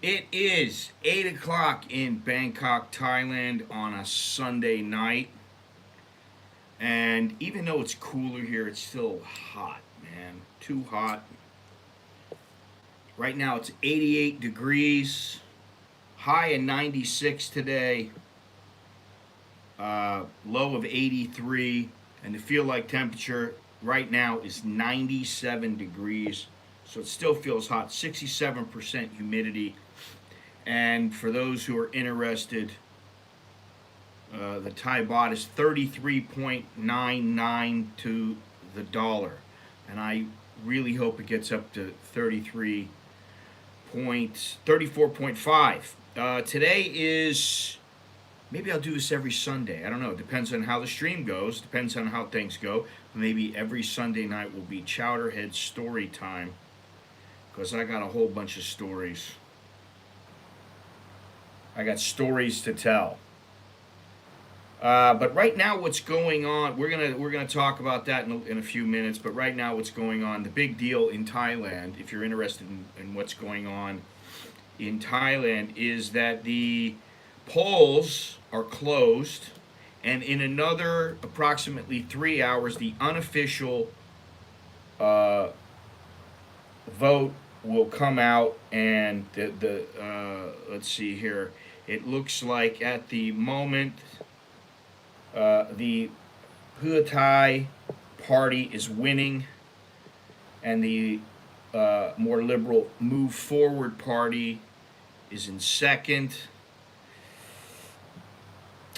It is 8 o'clock in Bangkok, Thailand on a Sunday night. And even though it's cooler here, it's still hot, man. Too hot. Right now it's 88 degrees, high of 96 today, low of 83. And the feel like temperature right now is 97 degrees. So it still feels hot, 67% humidity. And for those who are interested, the Thai baht is 33.99 to the dollar. And I really hope it gets up to 34.5. Today is, maybe I'll do this every Sunday. I don't know. It depends on how the stream goes. Depends on how things go. Maybe every Sunday night will be Chowderhead story time. Because I got a whole bunch of stories. I got stories to tell. But right now, what's going on? We're gonna talk about that in a few minutes. But right now, what's going on? The big deal in Thailand, if you're interested in what's going on in Thailand, is that the polls are closed, and in another approximately 3 hours, the unofficial uh, vote will come out, and the let's see here. It looks like at the moment the Pheu Thai party is winning, and the more liberal Move Forward party is in second.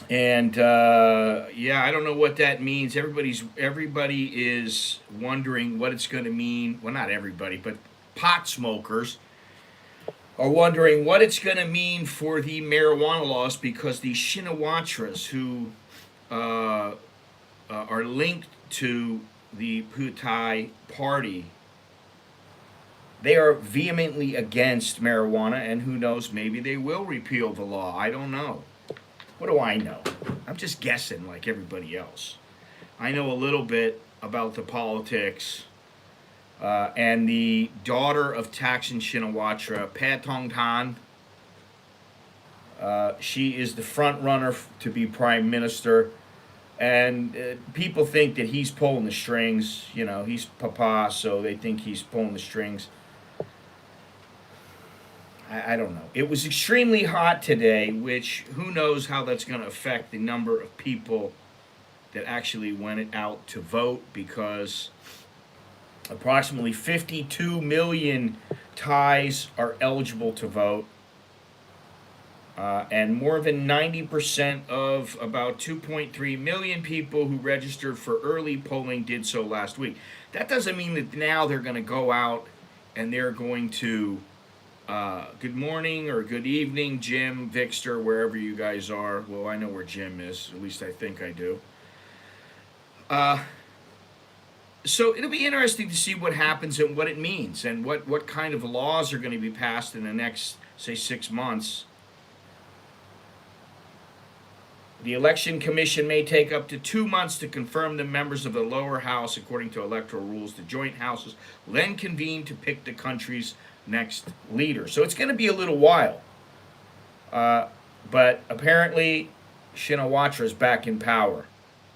And yeah, I don't know what that means. Everybody is wondering what it's going to mean. Well, not everybody, but pot smokers are wondering what it's going to mean for the marijuana laws, because the Shinawatras who are linked to the Pheu Thai party, they are vehemently against marijuana, and who knows, maybe they will repeal the law. I don't know. What do I know? I'm just guessing like everybody else. I know a little bit about the politics, and the daughter of Thaksin Shinawatra, Patong Tan, she is the front runner to be prime minister. And people think that he's pulling the strings. You know, he's Papa, so they think he's pulling the strings. I don't know. It was extremely hot today, which who knows how that's going to affect the number of people that actually went out to vote, because approximately 52 million Thais are eligible to vote. And more than 90% of about 2.3 million people who registered for early polling did so last week. That doesn't mean that now they're going to go out and they're going to, good morning or good evening, Jim, Victor, wherever you guys are. Well, I know where Jim is, at least I think I do. Uh, so it'll be interesting to see what happens and what it means, and what kind of laws are going to be passed in the next, say, 6 months. The Election Commission may take up to 2 months to confirm the members of the lower house according to electoral rules. The joint houses will then convene to pick the country's next leader. So it's going to be a little while. But apparently, Shinawatra is back in power.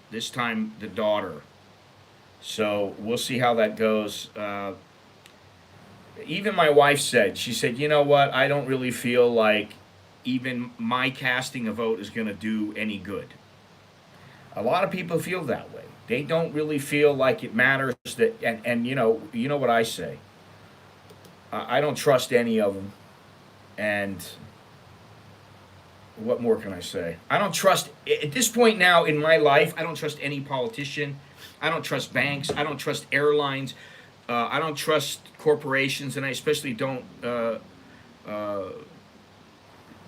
This time, the daughter. So we'll see how that goes. Even my wife said, she said, you know what? I don't really feel like even my casting a vote is going to do any good. A lot of people feel that way. They don't really feel like it matters that, and you know what I say. I don't trust any of them, and what more can I say? I don't trust, at this point now in my life, I don't trust any politician. I don't trust banks. I don't trust airlines. I don't trust corporations, and I especially don't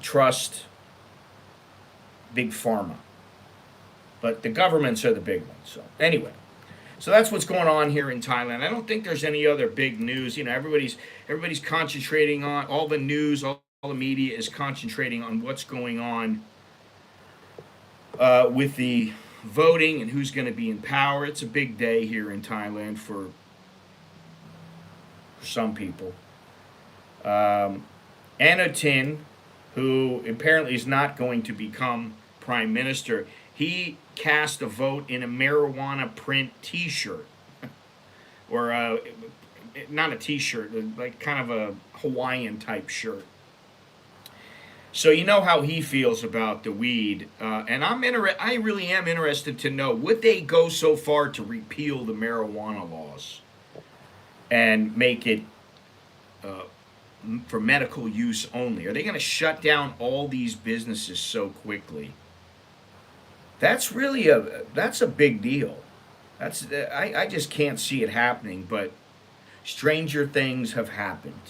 trust big pharma. But the governments are the big ones. So anyway, so that's what's going on here in Thailand. I don't think there's any other big news. You know, everybody's concentrating on all the news. All the media is concentrating on what's going on with the voting and who's going to be in power. It's a big day here in Thailand for some people. Um, Anutin, who apparently is not going to become prime minister, he cast a vote in a marijuana print T-shirt, or not a T-shirt, like kind of a Hawaiian type shirt. So you know how he feels about the weed, and I really am interested to know, would they go so far to repeal the marijuana laws and make it for medical use only? Are they going to shut down all these businesses so quickly? That's a big deal. I just can't see it happening, but stranger things have happened.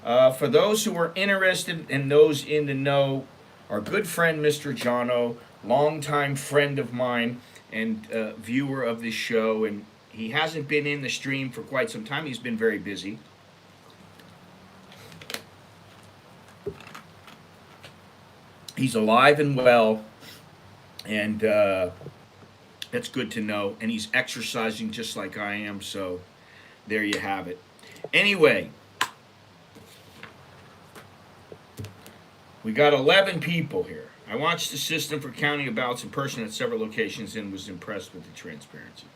For those who are interested and those in the know, our good friend Mr. Jono, longtime friend of mine and viewer of this show, and he hasn't been in the stream for quite some time. He's been very busy. He's alive and well, and that's good to know. And he's exercising just like I am, so there you have it. Anyway, we got 11 people here. I watched the system for counting of ballots in person at several locations and was impressed with the transparency.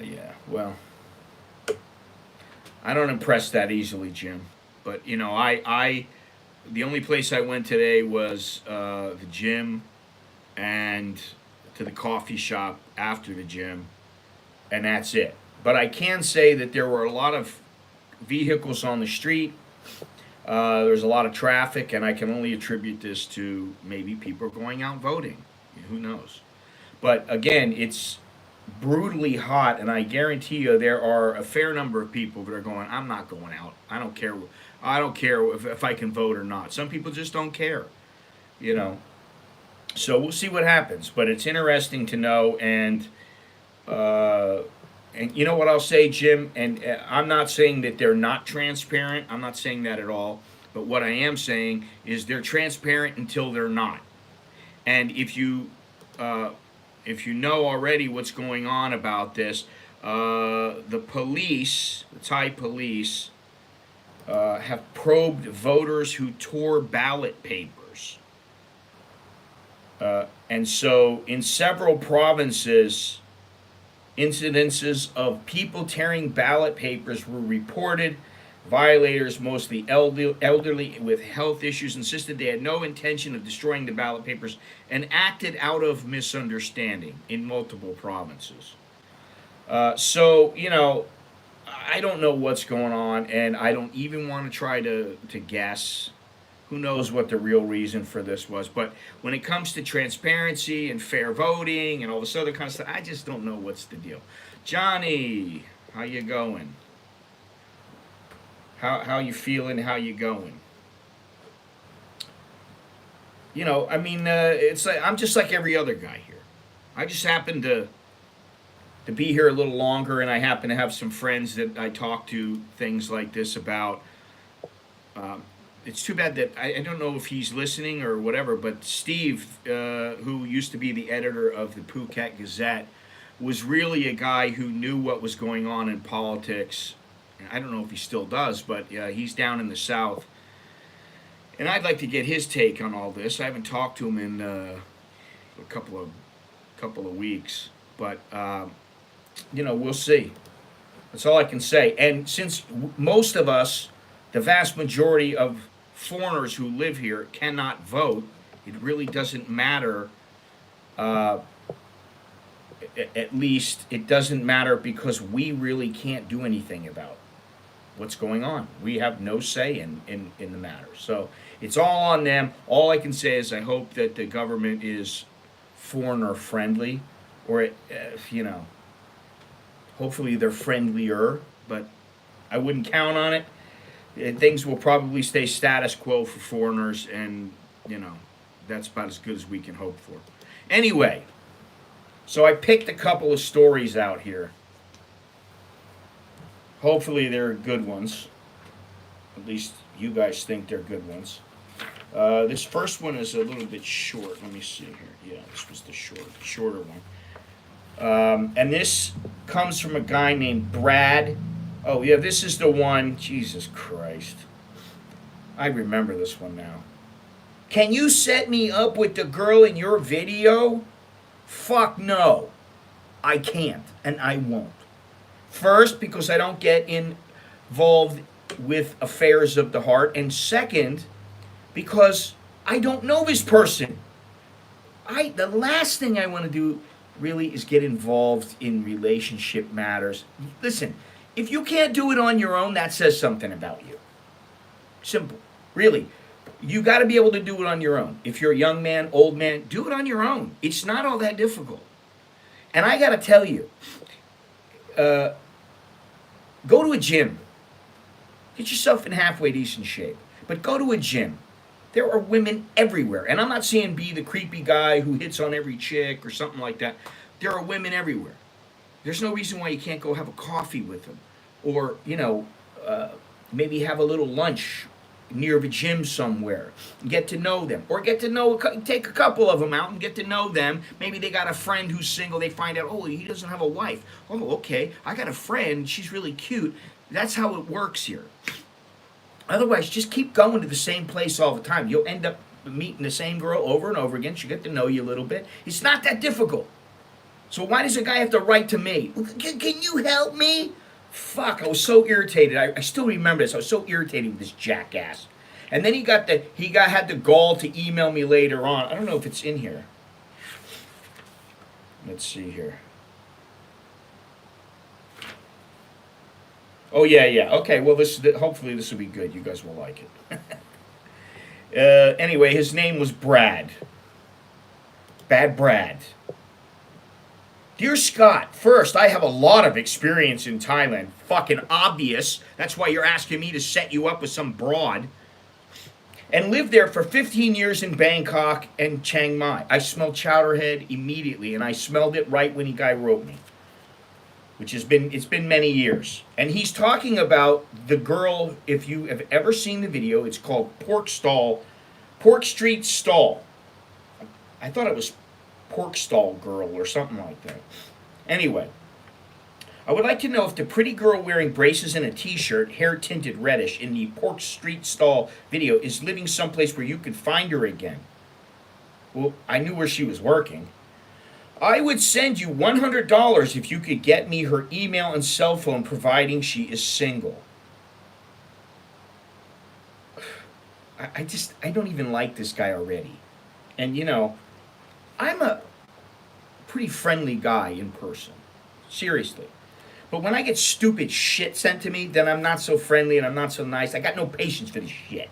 Yeah, well, I don't impress that easily, Jim. But you know, the only place I went today was the gym and to the coffee shop after the gym, and that's it. But I can say that there were a lot of vehicles on the street. There's a lot of traffic, and I can only attribute this to maybe people going out voting. Who knows? But again, it's brutally hot, and I guarantee you there are a fair number of people that are going, I'm not going out. I don't care. I don't care if I can vote or not. Some people just don't care, you know. So we'll see what happens. But it's interesting to know, and you know what I'll say, Jim? And I'm not saying that they're not transparent. I'm not saying that at all. But what I am saying is they're transparent until they're not. And if you know already what's going on about this, the police, the Thai police, have probed voters who tore ballot papers. And so in several provinces, incidences of people tearing ballot papers were reported. Violators, mostly elderly with health issues, insisted they had no intention of destroying the ballot papers and acted out of misunderstanding in multiple provinces. So, you know, I don't know what's going on, and I don't even want to try to guess. Who knows what the real reason for this was. But when it comes to transparency and fair voting and all this other kind of stuff, I just don't know what's the deal. Johnny, how you going? How you feeling? How you going? You know, I mean, it's like I'm just like every other guy here. I just happen to be here a little longer, and I happen to have some friends that I talk to things like this about. It's too bad that I don't know if he's listening or whatever, but Steve, who used to be the editor of the Phuket Gazette, was really a guy who knew what was going on in politics. I don't know if he still does, but he's down in the South. And I'd like to get his take on all this. I haven't talked to him in a couple of weeks, but you know, we'll see. That's all I can say. And since most of us, the vast majority of foreigners who live here cannot vote, it really doesn't matter. At least it doesn't matter because we really can't do anything about what's going on. We have no say in the matter. So it's all on them. All I can say is I hope that the government is foreigner friendly, or you know, hopefully they're friendlier, but I wouldn't count on it. Things will probably stay status quo for foreigners, and you know, that's about as good as we can hope for. Anyway, so I picked a couple of stories out here. Hopefully they're good ones. At least you guys think they're good ones. This first one is a little bit short. Let me see here. Yeah, this was the shorter one. And this comes from a guy named Brad. Oh, yeah, this is the one. Jesus Christ. I remember this one now. Can you set me up with the girl in your video? Fuck no. I can't, and I won't. First, because I don't get involved with affairs of the heart, and second, because I don't know this person. The last thing I want to do really is get involved in relationship matters. Listen, if you can't do it on your own, that says something about you. Simple. Really. You got to be able to do it on your own. If you're a young man, old man, do it on your own. It's not all that difficult. And I got to tell you, go to a gym. Get yourself in halfway decent shape. But go to a gym. There are women everywhere. And I'm not saying be the creepy guy who hits on every chick or something like that. There are women everywhere. There's no reason why you can't go have a coffee with them. Or, maybe have a little lunch near the gym somewhere. Get to know them. Or take a couple of them out and get to know them. Maybe they got a friend who's single. They find out, oh, he doesn't have a wife. Oh, okay. I got a friend. She's really cute. That's how it works here. Otherwise, just keep going to the same place all the time. You'll end up meeting the same girl over and over again. She'll get to know you a little bit. It's not that difficult. So why does a guy have to write to me? Can you help me? Fuck, I was so irritated. I still remember this. I was so irritated with this jackass. And then he had the gall to email me later on. I don't know if it's in here. Let's see here. Oh, yeah. Okay, well, hopefully this will be good. You guys will like it. Anyway, his name was Brad. Bad Brad. Dear Scott, first, I have a lot of experience in Thailand. Fucking obvious. That's why you're asking me to set you up with some broad. And lived there for 15 years in Bangkok and Chiang Mai. I smelled Chowderhead immediately, and I smelled it right when the guy wrote me. It's been many years. And he's talking about the girl, if you have ever seen the video, it's called Pork Street Stall. I thought it was Pork Stall Girl or something like that. Anyway, I would like to know if the pretty girl wearing braces and a t-shirt, hair tinted reddish, in the Pork Street Stall video is living someplace where you could find her again. Well, I knew where she was working. I would send you $100 if you could get me her email and cell phone, providing she is single. I don't even like this guy already. And, I'm a pretty friendly guy in person. Seriously. But when I get stupid shit sent to me, then I'm not so friendly and I'm not so nice. I got no patience for this shit.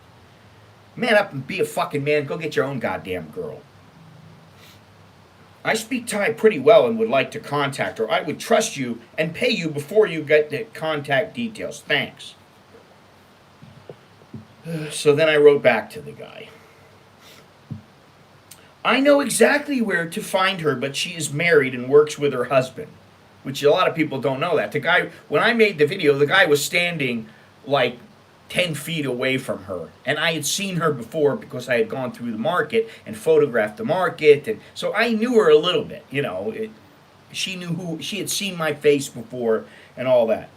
Man up and be a fucking man. Go get your own goddamn girl. I speak Thai pretty well and would like to contact her. I would trust you and pay you before you get the contact details. Thanks. So then I wrote back to the guy. I know exactly where to find her, but she is married and works with her husband. Which a lot of people don't know that. The guy, when I made the video, the guy was standing like 10 feet away from her. And I had seen her before because I had gone through the market and photographed the market. And so I knew her a little bit, she had seen my face before and all that.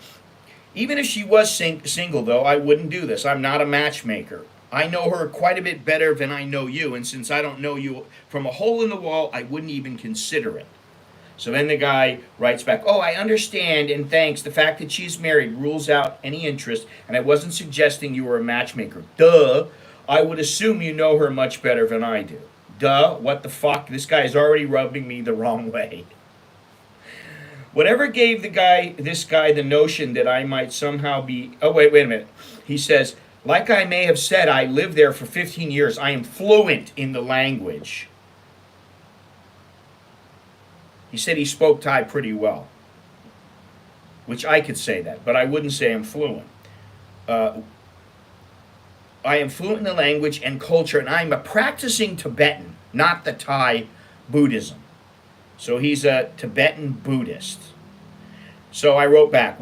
Even if she was single, though, I wouldn't do this. I'm not a matchmaker. I know her quite a bit better than I know you. And since I don't know you from a hole in the wall, I wouldn't even consider it. So then the guy writes back, oh, I understand and thanks. The fact that she's married rules out any interest, and I wasn't suggesting you were a matchmaker. Duh. I would assume you know her much better than I do. Duh. What the fuck? This guy is already rubbing me the wrong way. Whatever gave this guy the notion that I might somehow be... Oh, wait a minute. He says, like I may have said, I lived there for 15 years. I am fluent in the language. He said he spoke Thai pretty well, which I could say that, but I wouldn't say I'm fluent. I am fluent in the language and culture, and I'm a practicing Tibetan, not the Thai Buddhism. So he's a Tibetan Buddhist. So I wrote back,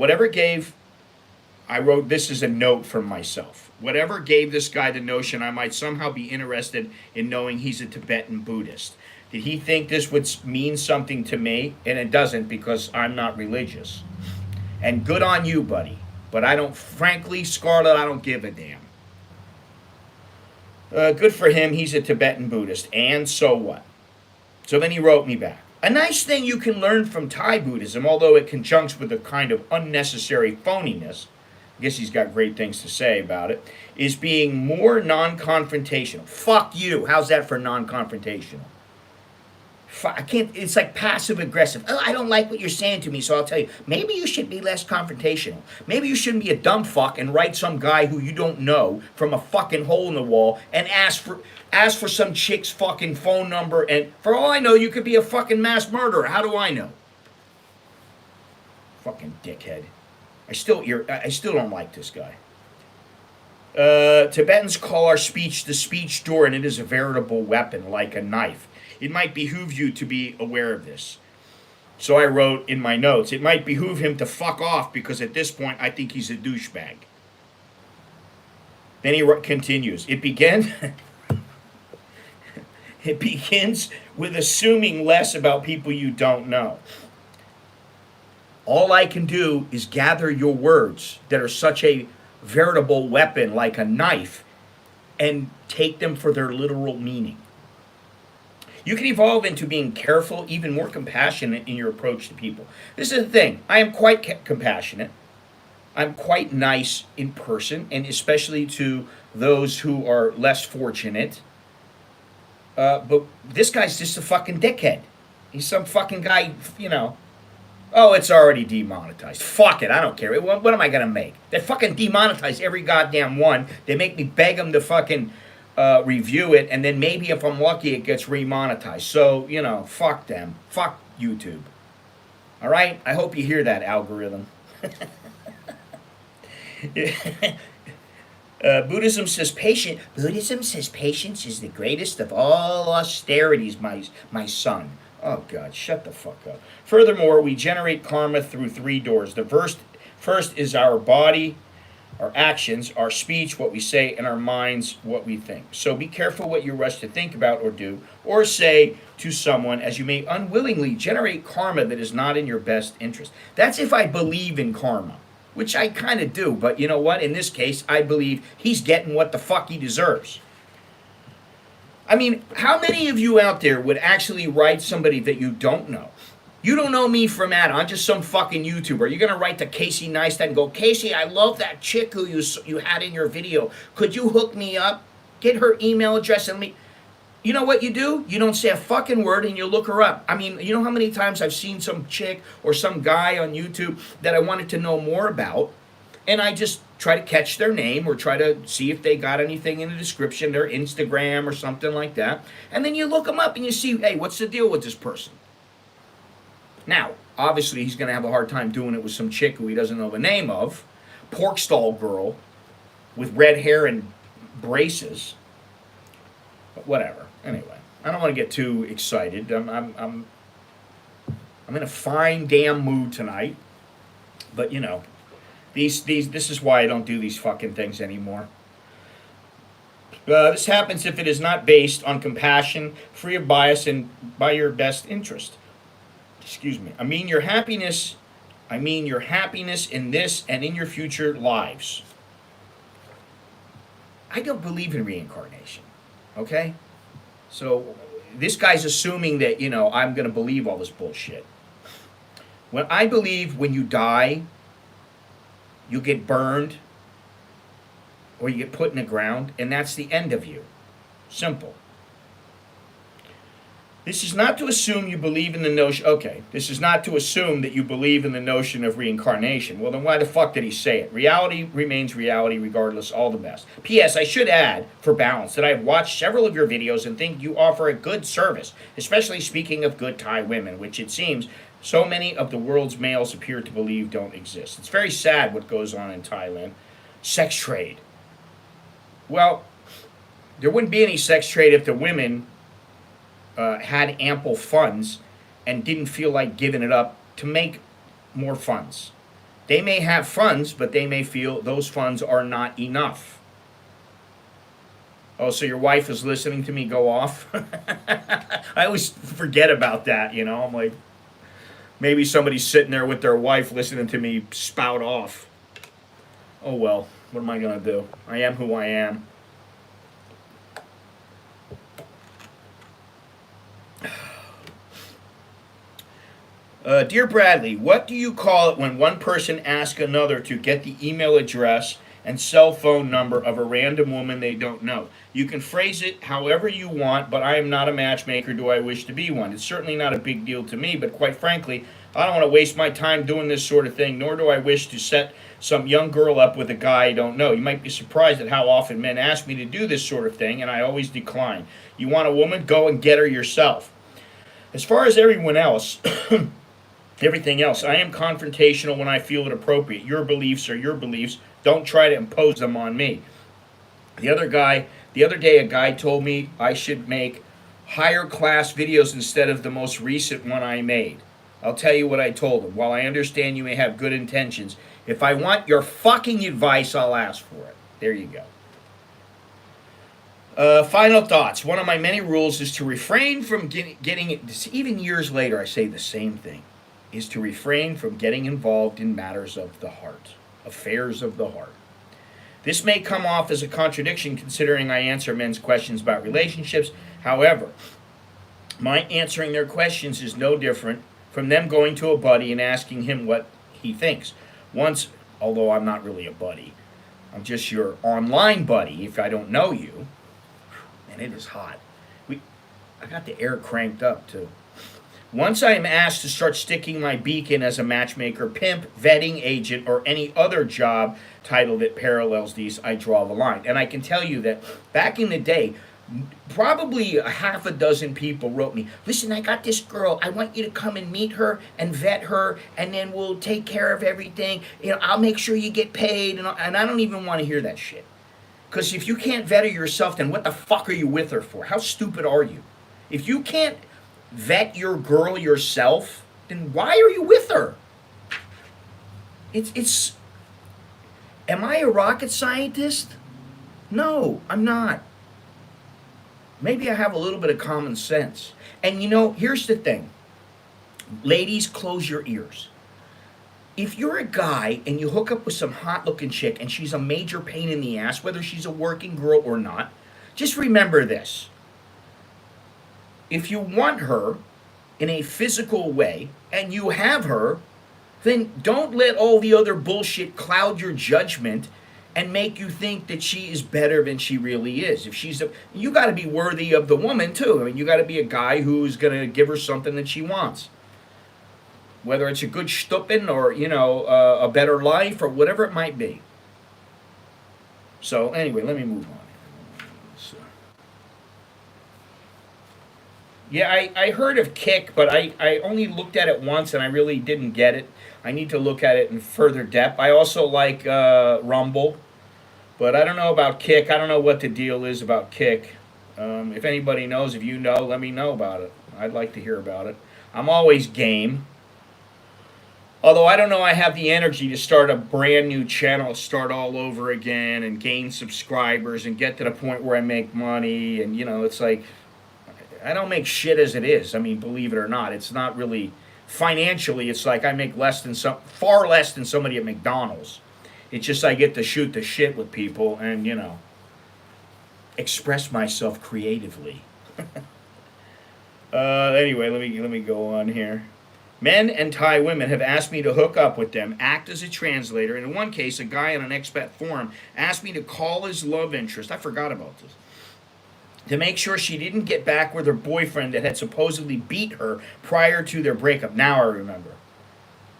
this is a note from myself. Whatever gave this guy the notion I might somehow be interested in knowing he's a Tibetan Buddhist. Did he think this would mean something to me? And it doesn't, because I'm not religious. And good on you, buddy. But frankly, Scarlett, I don't give a damn. Good for him. He's a Tibetan Buddhist. And so what? So then he wrote me back. A nice thing you can learn from Thai Buddhism, although it conjuncts with a kind of unnecessary phoniness, I guess he's got great things to say about it, is being more non-confrontational. Fuck you. How's that for non-confrontational? I can't, it's like passive aggressive. Oh, I don't like what you're saying to me, so I'll tell you. Maybe you should be less confrontational. Maybe you shouldn't be a dumb fuck and write some guy who you don't know from a fucking hole in the wall and ask for some chick's fucking phone number, and for all I know, you could be a fucking mass murderer. How do I know? Fucking dickhead. I still don't like this guy. Tibetans call our speech the speech door, and it is a veritable weapon, like a knife. It might behoove you to be aware of this. So I wrote in my notes, it might behoove him to fuck off because at this point I think he's a douchebag. Then he continues, it begins with assuming less about people you don't know. All I can do is gather your words that are such a veritable weapon like a knife and take them for their literal meaning. You can evolve into being careful, even more compassionate in your approach to people. This is the thing. I am quite compassionate. I'm quite nice in person, and especially to those who are less fortunate. But this guy's just a fucking dickhead. He's some fucking guy, you know. Oh, it's already demonetized. Fuck it, I don't care. What am I gonna make? They fucking demonetize every goddamn one. They make me beg them to fucking review it, and then maybe if I'm lucky it gets remonetized. So, you know, fuck them. Fuck YouTube. Alright? I hope you hear that, algorithm. Buddhism says patience is the greatest of all austerities, my son. Oh God, shut the fuck up. Furthermore, we generate karma through 3 doors. The first is our body, our actions, our speech, what we say, and our minds, what we think. So be careful what you rush to think about or do or say to someone, as you may unwillingly generate karma that is not in your best interest. That's if I believe in karma, which I kind of do, but you know what? In this case, I believe he's getting what the fuck he deserves. I mean, how many of you out there would actually write somebody that you don't know? You don't know me from Adam. I'm just some fucking YouTuber. You're going to write to Casey Neistat and go, Casey, I love that chick who you had in your video. Could you hook me up? Get her email address and me. You know what you do? You don't say a fucking word and you look her up. I mean, you know how many times I've seen some chick or some guy on YouTube that I wanted to know more about, and I just try to catch their name or try to see if they got anything in the description, their Instagram or something like that. And then you look them up and you see, hey, what's the deal with this person? Now, obviously, he's going to have a hard time doing it with some chick who he doesn't know the name of, pork stall girl with red hair and braces. But whatever. Anyway, I don't want to get too excited. I'm in a fine damn mood tonight. But you know, this is why I don't do these fucking things anymore. This happens if it is not based on compassion, free of bias, and by your best interest. Excuse me. I mean your happiness in this and in your future lives. I don't believe in reincarnation. Okay? So this guy's assuming that, you know, I'm going to believe all this bullshit. When I believe when you die, you get burned or you get put in the ground, and that's the end of you. Simple. This is not to assume you believe in the notion, okay, this is not to assume that you believe in the notion of reincarnation. Well, then why the fuck did he say it? Reality remains reality regardless, all the best. P.S. I should add, for balance, that I've watched several of your videos and think you offer a good service, especially speaking of good Thai women, which it seems so many of the world's males appear to believe don't exist. It's very sad what goes on in Thailand. Sex trade. Well, there wouldn't be any sex trade if the women had ample funds and didn't feel like giving it up to make more funds. They may have funds, but they may feel those funds are not enough. Oh, so your wife is listening to me go off? I always forget about that, you know. I'm like, maybe somebody's sitting there with their wife listening to me spout off. Oh well, what am I going to do? I am who I am. Dear Bradley, what do you call it when one person asks another to get the email address and cell phone number of a random woman they don't know? You can phrase it however you want, but I am not a matchmaker. Do I wish to be one? It's certainly not a big deal to me, but quite frankly, I don't want to waste my time doing this sort of thing, nor do I wish to set some young girl up with a guy I don't know. You might be surprised at how often men ask me to do this sort of thing, and I always decline. You want a woman? Go and get her yourself. As far as everyone else, everything else, I am confrontational when I feel it appropriate. Your beliefs are your beliefs. Don't try to impose them on me. The other day, a guy told me I should make higher class videos instead of the most recent one I made. I'll tell you what I told him. While I understand you may have good intentions, if I want your fucking advice, I'll ask for it. There you go. Final thoughts. One of my many rules is to refrain from getting it. Even years later, I say the same thing. Is to refrain from getting involved in matters of the heart, affairs of the heart. This may come off as a contradiction considering I answer men's questions about relationships. However, my answering their questions is no different from them going to a buddy and asking him what he thinks. Once, although I'm not really a buddy, I'm just your online buddy if I don't know you. And it is hot. I got the air cranked up too. Once I am asked to start sticking my beak in as a matchmaker, pimp, vetting agent, or any other job title that parallels these, I draw the line. And I can tell you that back in the day, probably a half a dozen people wrote me, listen, I got this girl. I want you to come and meet her and vet her, and then we'll take care of everything. You know, I'll make sure you get paid. And I don't even want to hear that shit. Because if you can't vet her yourself, then what the fuck are you with her for? How stupid are you? If you can't vet your girl yourself, then why are you with her? Am I a rocket scientist? No, I'm not. Maybe I have a little bit of common sense. And you know, here's the thing. Ladies, close your ears. If you're a guy and you hook up with some hot looking chick and she's a major pain in the ass, whether she's a working girl or not, just remember this. If you want her in a physical way and you have her, then don't let all the other bullshit cloud your judgment and make you think that she is better than she really is. If you got to be worthy of the woman too. I mean, you got to be a guy who's going to give her something that she wants. Whether it's a good stuppin or, you know, a better life or whatever it might be. So anyway, let me move on. Yeah, I heard of Kick, but I only looked at it once and I really didn't get it. I need to look at it in further depth. I also like Rumble, but I don't know about Kick. I don't know what the deal is about Kick. If anybody knows, if you know, let me know about it. I'd like to hear about it. I'm always game. Although I don't know I have the energy to start a brand new channel, start all over again and gain subscribers and get to the point where I make money. And, you know, it's like, I don't make shit as it is. I mean, believe it or not, it's not really, financially, it's like I make far less than somebody at McDonald's. It's just I get to shoot the shit with people and, you know, express myself creatively. Anyway, let me go on here. Men and Thai women have asked me to hook up with them, act as a translator, and in one case, a guy on an expat forum asked me to call his love interest. I forgot about this. To make sure she didn't get back with her boyfriend that had supposedly beat her prior to their breakup. Now I remember.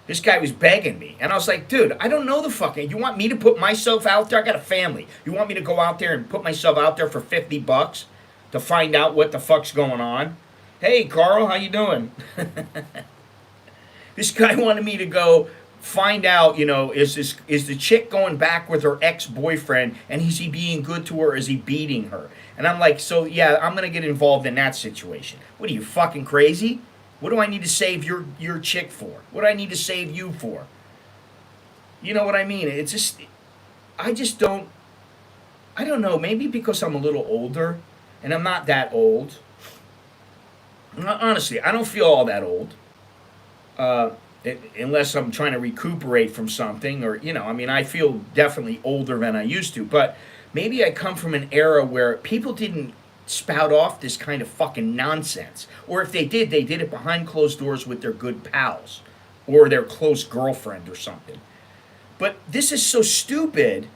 This guy was begging me. And I was like, dude, I don't know the fucking... You want me to put myself out there? I got a family. You want me to go out there and put myself out there for $50 to find out what the fuck's going on? Hey, Carl, how you doing? This guy wanted me to go find out, you know, is the chick going back with her ex-boyfriend, and is he being good to her, or is he beating her? And I'm like, so yeah, I'm gonna get involved in that situation. What are you, fucking crazy? What do I need to save your chick for? What do I need to save you for? You know what I mean? It's just, I don't know, maybe because I'm a little older, and I'm not that old. Honestly, I don't feel all that old. Unless I'm trying to recuperate from something, or, you know, I mean, I feel definitely older than I used to, but maybe I come from an era where people didn't spout off this kind of fucking nonsense. Or if they did it behind closed doors with their good pals or their close girlfriend or something. But this is so stupid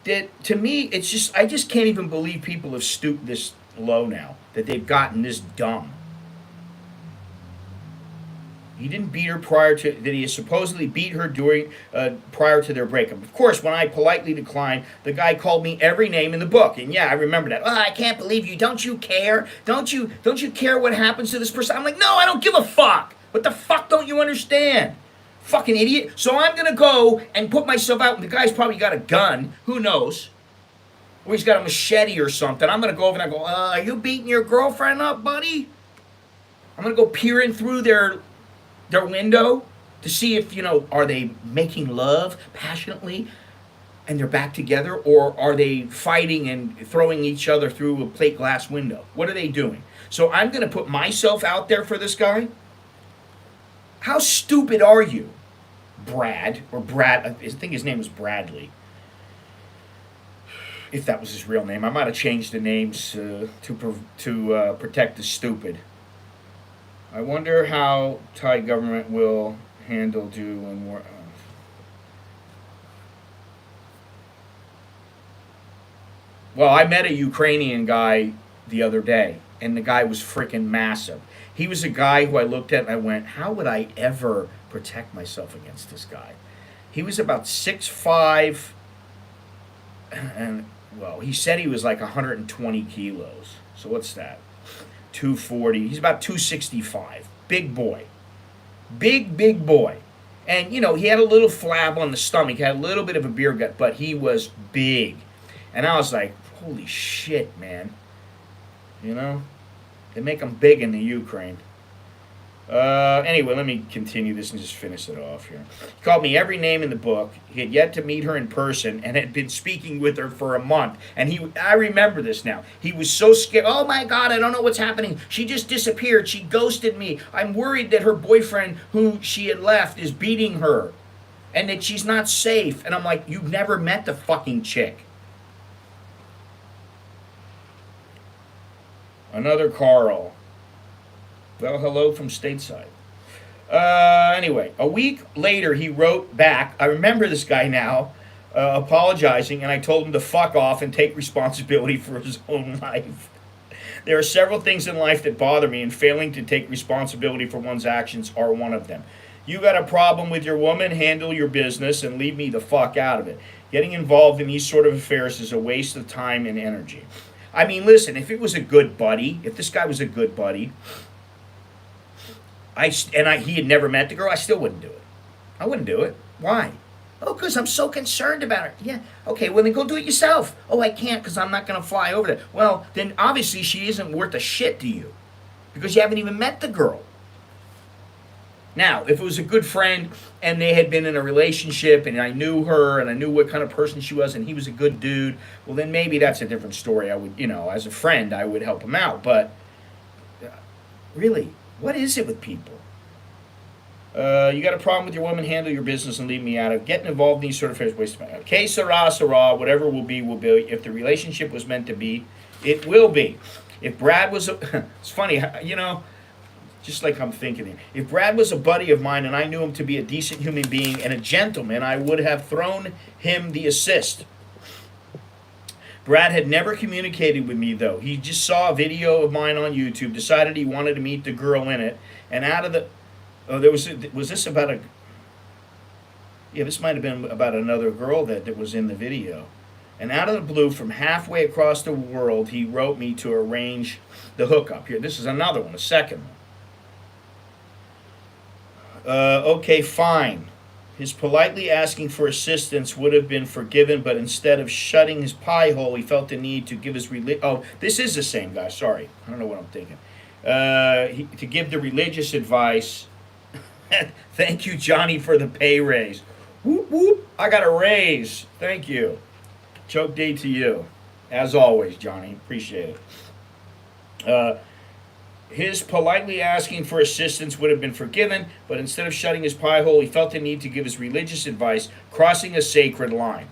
that to me, it's just, I just can't even believe people have stooped this low now, that they've gotten this dumb. He didn't beat her prior to, that he supposedly beat her during, prior to their breakup. Of course, when I politely declined, the guy called me every name in the book. And yeah, I remember that. Oh, I can't believe you. Don't you care? Don't you care what happens to this person? I'm like, no, I don't give a fuck. What the fuck don't you understand? Fucking idiot. So I'm going to go and put myself out. And the guy's probably got a gun. Who knows? Or he's got a machete or something. I'm going to go over and I go, are you beating your girlfriend up, buddy? I'm going to go peering through their window to see if, are they making love passionately and they're back together, or are they fighting and throwing each other through a plate glass window? What are they doing? So I'm going to put myself out there for this guy. How stupid are you, Brad? Or Brad, I think his name was Bradley. If that was his real name. I might have changed the names to protect the stupid. I wonder how Thai government will handle due and more. Well, I met a Ukrainian guy the other day, and the guy was freaking massive. He was a guy who I looked at and I went, how would I ever protect myself against this guy? He was about 6'5", and, well, he said he was like 120 kilos. So what's that? 240. He's about 265. Big boy. Big boy. And, he had a little flab on the stomach. He had a little bit of a beer gut, but he was big. And I was like, holy shit, man. They make them big in the Ukraine. Anyway, let me continue this and just finish it off here. He called me every name in the book. He had yet to meet her in person and had been speaking with her for a month. And I remember this now. He was so scared. Oh my God, I don't know what's happening. She just disappeared. She ghosted me. I'm worried that her boyfriend, who she had left, is beating her. And that she's not safe. And I'm like, you've never met the fucking chick. Another Carl. Well, hello from stateside. Anyway, a week later, he wrote back. I remember this guy now, apologizing, and I told him to fuck off and take responsibility for his own life. There are several things in life that bother me, and failing to take responsibility for one's actions are one of them. You got a problem with your woman, handle your business, and leave me the fuck out of it. Getting involved in these sort of affairs is a waste of time and energy. I mean, listen, if it was a good buddy, if this guy was a good buddy, he had never met the girl, I still wouldn't do it. I wouldn't do it. Why? Oh, because I'm so concerned about her. Yeah. Okay, well, then go do it yourself. Oh, I can't because I'm not going to fly over there. Well, then obviously she isn't worth a shit to you because you haven't even met the girl. Now, if it was a good friend and they had been in a relationship and I knew her and I knew what kind of person she was and he was a good dude, well, then maybe that's a different story. I would, as a friend, I would help him out. But really, what is it with people? You got a problem with your woman, handle your business and leave me out of getting involved in these sort of affairs. Waste of my time. Okay, sarah, whatever will be, will be. If the relationship was meant to be, it will be. If Brad was it's funny, just like I'm thinking here. If Brad was a buddy of mine and I knew him to be a decent human being and a gentleman, I would have thrown him the assist. Brad had never communicated with me, though. He just saw a video of mine on YouTube, decided he wanted to meet the girl in it, and out of the... Oh, was this about a... Yeah, this might have been about another girl that was in the video. And out of the blue, from halfway across the world, he wrote me to arrange the hookup. Here, this is another one, a second one. Okay, fine. His politely asking for assistance would have been forgiven, but instead of shutting his pie hole, he felt the need to give his oh, this is the same guy. Sorry, I don't know what I'm thinking. To give the religious advice. Thank you, Johnny, for the pay raise. Whoop whoop! I got a raise. Thank you. Choke day to you, as always, Johnny. Appreciate it. His politely asking for assistance would have been forgiven, but instead of shutting his pie hole, he felt the need to give his religious advice, crossing a sacred line.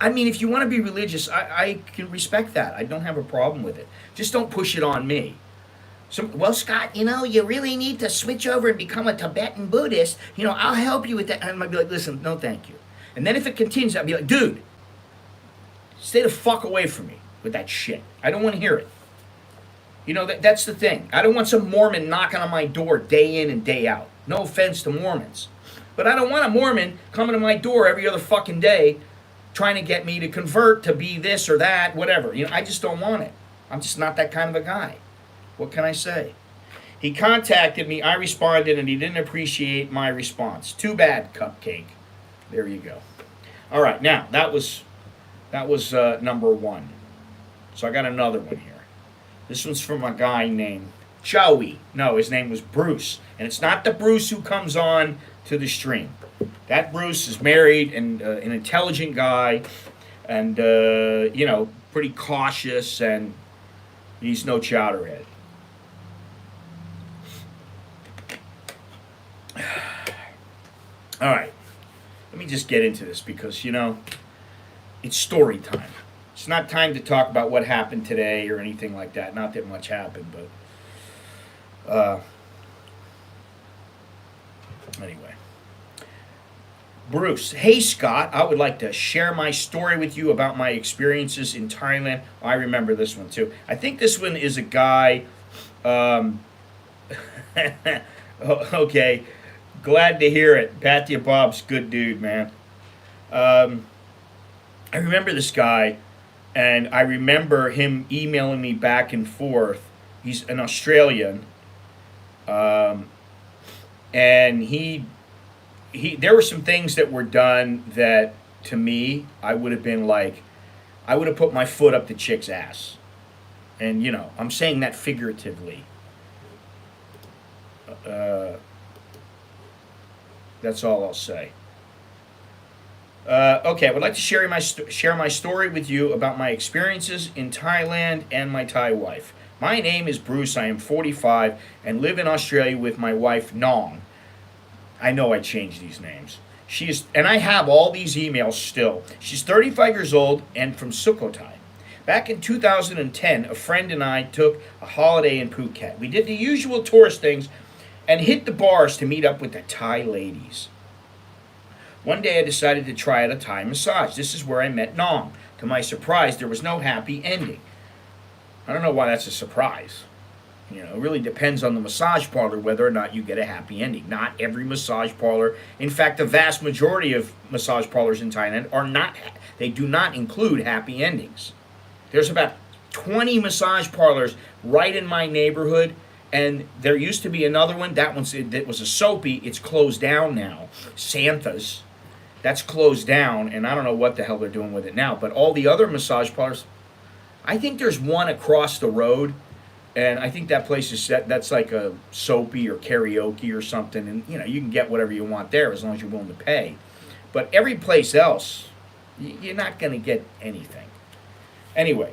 I mean, if you want to be religious, I can respect that. I don't have a problem with it. Just don't push it on me. So, well, Scott, you really need to switch over and become a Tibetan Buddhist. I'll help you with that. And I might be like, listen, no, thank you. And then if it continues, I'll be like, dude, stay the fuck away from me with that shit. I don't want to hear it. That's the thing. I don't want some Mormon knocking on my door day in and day out. No offense to Mormons. But I don't want a Mormon coming to my door every other fucking day trying to get me to convert to be this or that, whatever. I just don't want it. I'm just not that kind of a guy. What can I say? He contacted me, I responded, and he didn't appreciate my response. Too bad, Cupcake. There you go. All right, now, that was number one. So I got another one here. This one's from a guy named Joey. No, his name was Bruce. And it's not the Bruce who comes on to the stream. That Bruce is married and an intelligent guy and, pretty cautious, and he's no Chowderhead. All right. Let me just get into this because, it's story time. It's not time to talk about what happened today or anything like that. Not that much happened, but anyway. Bruce, hey Scott, I would like to share my story with you about my experiences in Thailand. Oh, I remember this one too. I think this one is a guy. Okay, glad to hear it. Patia Bob's good dude, man. I remember this guy, and I remember him emailing me back and forth. He's an Australian, and there were some things that were done that, to me, I would have been like, I would have put my foot up the chick's ass. And, I'm saying that figuratively. That's all I'll say. Okay, I would like to share my story with you about my experiences in Thailand and my Thai wife. My name is Bruce. I am 45 and live in Australia with my wife, Nong. I know I changed these names. And I have all these emails still. She's 35 years old and from Sukhothai. Back in 2010, a friend and I took a holiday in Phuket. We did the usual tourist things and hit the bars to meet up with the Thai ladies. One day I decided to try out a Thai massage. This is where I met Nong. To my surprise, there was no happy ending. I don't know why that's a surprise. It really depends on the massage parlor whether or not you get a happy ending. Not every massage parlor. In fact, the vast majority of massage parlors in Thailand they do not include happy endings. There's about 20 massage parlors right in my neighborhood, and there used to be another one. That was a soapy. It's closed down now. Santa's. That's closed down, and I don't know what the hell they're doing with it now. But all the other massage parlors, I think there's one across the road, and I think that place that's like a soapy or karaoke or something, and you can get whatever you want there as long as you're willing to pay. But every place else, you're not going to get anything. Anyway,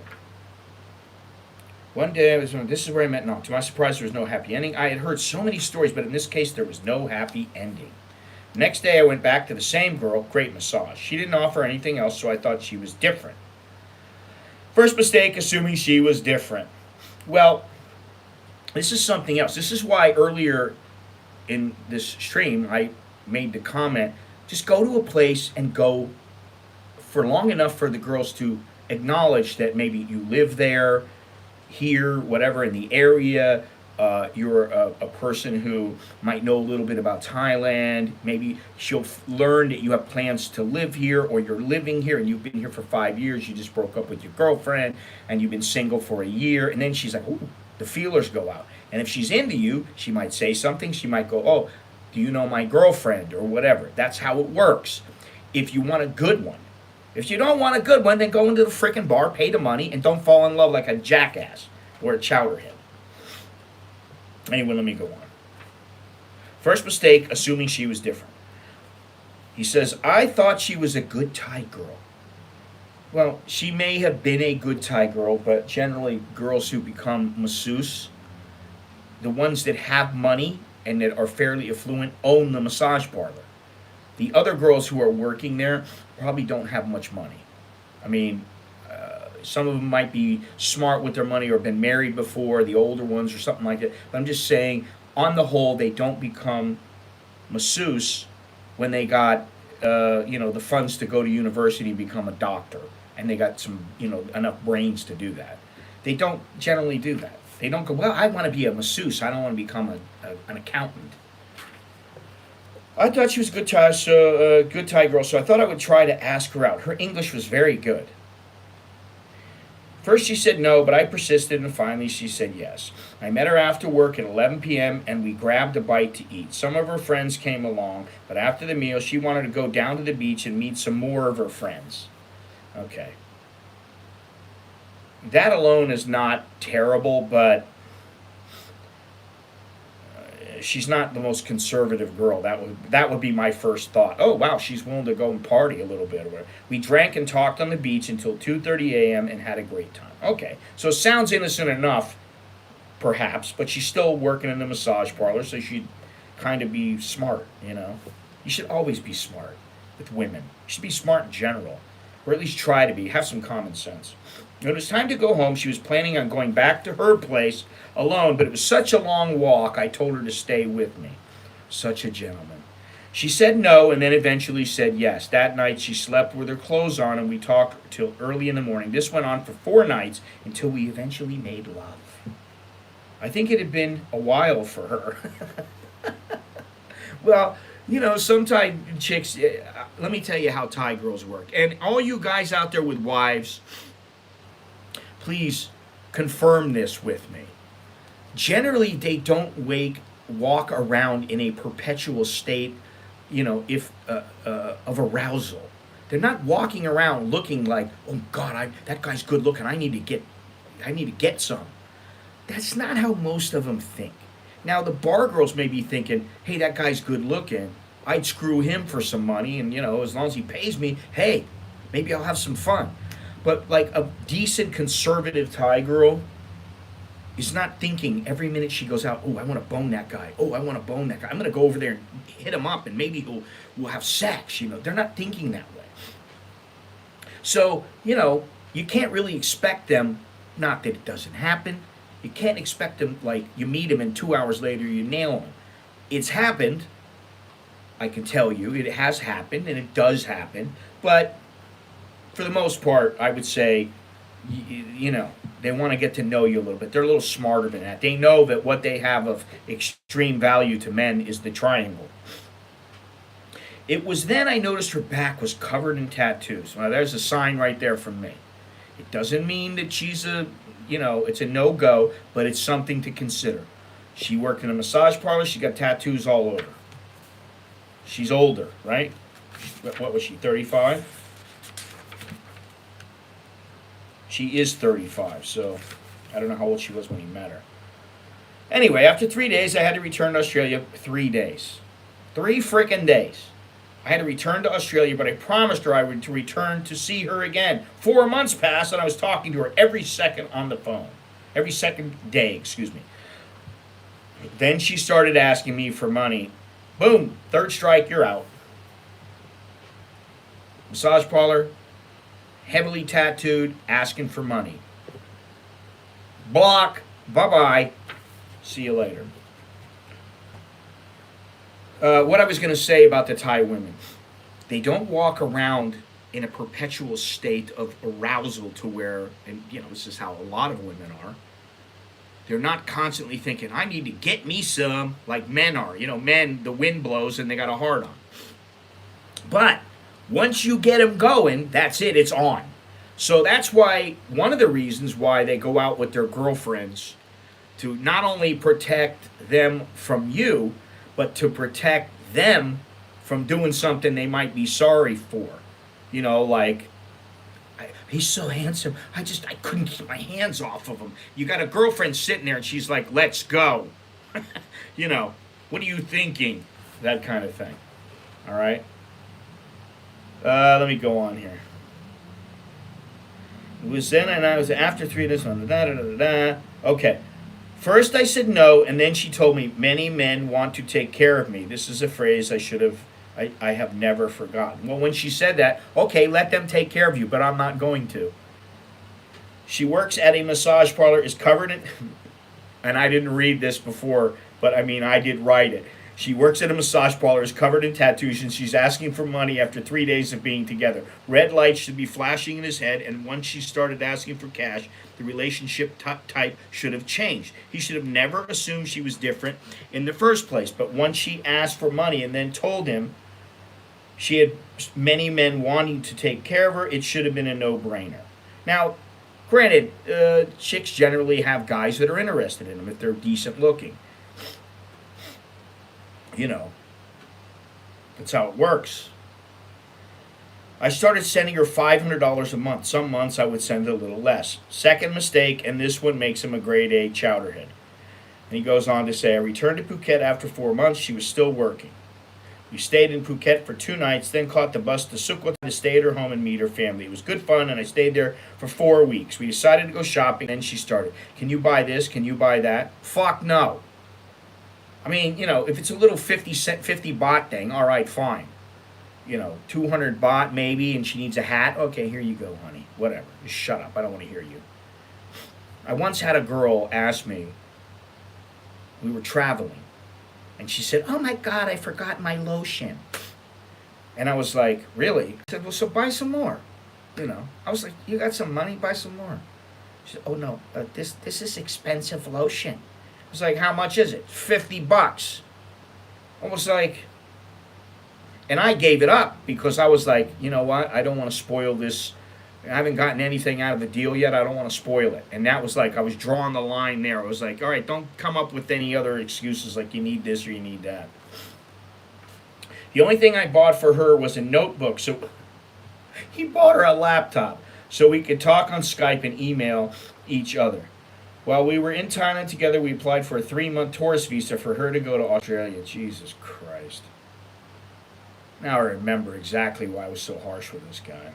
one day this is where I met Nong. To my surprise, there was no happy ending. I had heard so many stories, but in this case, there was no happy ending. Next day, I went back to the same girl, great massage. She didn't offer anything else, so I thought she was different. First mistake, assuming she was different. Well, this is something else. This is why earlier in this stream, I made the comment, just go to a place and go for long enough for the girls to acknowledge that maybe you live there, here, whatever, in the area. You're a person who might know a little bit about Thailand. Maybe she'll learn that you have plans to live here, or you're living here and you've been here for 5 years. You just broke up with your girlfriend and you've been single for a year. And then she's like, ooh, the feelers go out. And if she's into you, she might say something. She might go, oh, do you know my girlfriend, or whatever. That's how it works. If you want a good one. If you don't want a good one, then go into the freaking bar, pay the money, and don't fall in love like a jackass or a chowderhead. Anyway, let me go on. First mistake, assuming she was different. He says, I thought she was a good Thai girl. Well, she may have been a good Thai girl, but generally girls who become masseuse, the ones that have money and that are fairly affluent, own the massage parlor. The other girls who are working there probably don't have much money. I mean, some of them might be smart with their money or been married before, the older ones or something like that. But I'm just saying, on the whole, they don't become masseuse when they got, the funds to go to university and become a doctor, and they got some, enough brains to do that. They don't generally do that. They don't go, well, I want to be a masseuse. I don't want to become an accountant. I thought she was a good Thai girl, so I thought I would try to ask her out. Her English was very good. First she said no, but I persisted, and finally she said yes. I met her after work at 11 p.m., and we grabbed a bite to eat. Some of her friends came along, but after the meal she wanted to go down to the beach and meet some more of her friends. Okay. That alone is not terrible, but she's not the most conservative girl. That would be my first thought. Oh wow, she's willing to go and party a little bit. Or whatever. We drank and talked on the beach until 2:30 a.m. and had a great time. Okay, so it sounds innocent enough, perhaps, but she's still working in the massage parlor, so she'd kind of be smart. You should always be smart with women. You should be smart in general, or at least try to be. Have some common sense. When it was time to go home, she was planning on going back to her place alone, but it was such a long walk, I told her to stay with me. Such a gentleman. She said no, and then eventually said yes. That night, she slept with her clothes on, and we talked till early in the morning. This went on for 4 nights until we eventually made love. I think it had been a while for her. Well, some Thai chicks, let me tell you how Thai girls work. And all you guys out there with wives, please confirm this with me. Generally, they don't walk around in a perpetual state, of arousal. They're not walking around looking like, oh God, that guy's good looking. I need to get some. That's not how most of them think. Now, the bar girls may be thinking, hey, that guy's good looking. I'd screw him for some money, and as long as he pays me, hey, maybe I'll have some fun. But like a decent conservative Thai girl is not thinking every minute she goes out, oh, I want to bone that guy. Oh, I want to bone that guy. I'm going to go over there and hit him up, and maybe we'll have sex. They're not thinking that way. So, you can't really expect them, not that it doesn't happen, you can't expect them like you meet him and 2 hours later you nail him. It's happened. I can tell you, it has happened, and it does happen, but for the most part, I would say, they want to get to know you a little bit. They're a little smarter than that. They know that what they have of extreme value to men is the triangle. It was then I noticed her back was covered in tattoos. Now, there's a sign right there from me. It doesn't mean that she's it's a no-go, but it's something to consider. She worked in a massage parlor. She got tattoos all over. She's older, right? What was she, 35? She is 35, so I don't know how old she was when he met her. Anyway, after 3 days, I had to return to Australia. 3 days. 3 frickin' days. I had to return to Australia, but I promised her I would return to see her again. 4 months passed, and I was talking to her every second on the phone. Every second day, excuse me. Then she started asking me for money. Boom, 3rd strike, you're out. Massage parlor, heavily tattooed, asking for money. Block, bye-bye, see you later. What I was going to say about the Thai women, they don't walk around in a perpetual state of arousal to where, and this is how a lot of women are. They're not constantly thinking, I need to get me some, like men are. Men, the wind blows and they got a hard on. But once you get them going, that's it, it's on. So that's why, one of the reasons why they go out with their girlfriends, to not only protect them from you, but to protect them from doing something they might be sorry for. Like, he's so handsome, I couldn't keep my hands off of him. You got a girlfriend sitting there and she's like, let's go. What are you thinking? That kind of thing. All right? Let me go on here. It was then, and I was after 3 days. Okay. First I said no, and then she told me, many men want to take care of me. This is a phrase I should have I have never forgotten. Well, when she said that, okay, let them take care of you, but I'm not going to. She works at a massage parlor, is covered in, and I didn't read this before, but I mean, I did write it. She works at a massage parlor, is covered in tattoos, and she's asking for money after 3 days of being together. Red lights should be flashing in his head, and once she started asking for cash, the relationship type should have changed. He should have never assumed she was different in the first place. But once she asked for money and then told him she had many men wanting to take care of her, it should have been a no-brainer. Now, granted, chicks generally have guys that are interested in them if they're decent looking. You know, that's how it works. I started sending her $500 a month. Some months I would send a little less. Second mistake, and this one makes him a grade A chowderhead. And he goes on to say, I returned to Phuket after 4 months. She was still working. We stayed in Phuket for 2 nights, then caught the bus to Sukhothai to stay at her home and meet her family. It was good fun, and I stayed there for 4 weeks. We decided to go shopping, and then she started. Can you buy this? Can you buy that? Fuck no. I mean, you know, if it's a little 50 baht thing, all right, fine. You know, 200 baht maybe, and she needs a hat. Okay, here you go, honey. Whatever. Just shut up. I don't want to hear you. I once had a girl ask me, we were traveling, and she said, oh my God, I forgot my lotion. And I was like, really? I said, well, so buy some more. You know, I was like, you got some money? Buy some more. She said, oh no, this is expensive lotion. I was like, how much is it? $50. I was like, and I gave it up because I was like, you know what? I don't want to spoil this. I haven't gotten anything out of the deal yet. I don't want to spoil it. And that was like, I was drawing the line there. I was like, all right, don't come up with any other excuses like you need this or you need that. The only thing I bought for her was a notebook. So he bought her a laptop so we could talk on Skype and email each other. While we were in Thailand together, we applied for a 3-month tourist visa for her to go to Australia. Jesus Christ. Now I remember exactly why I was so harsh with this guy.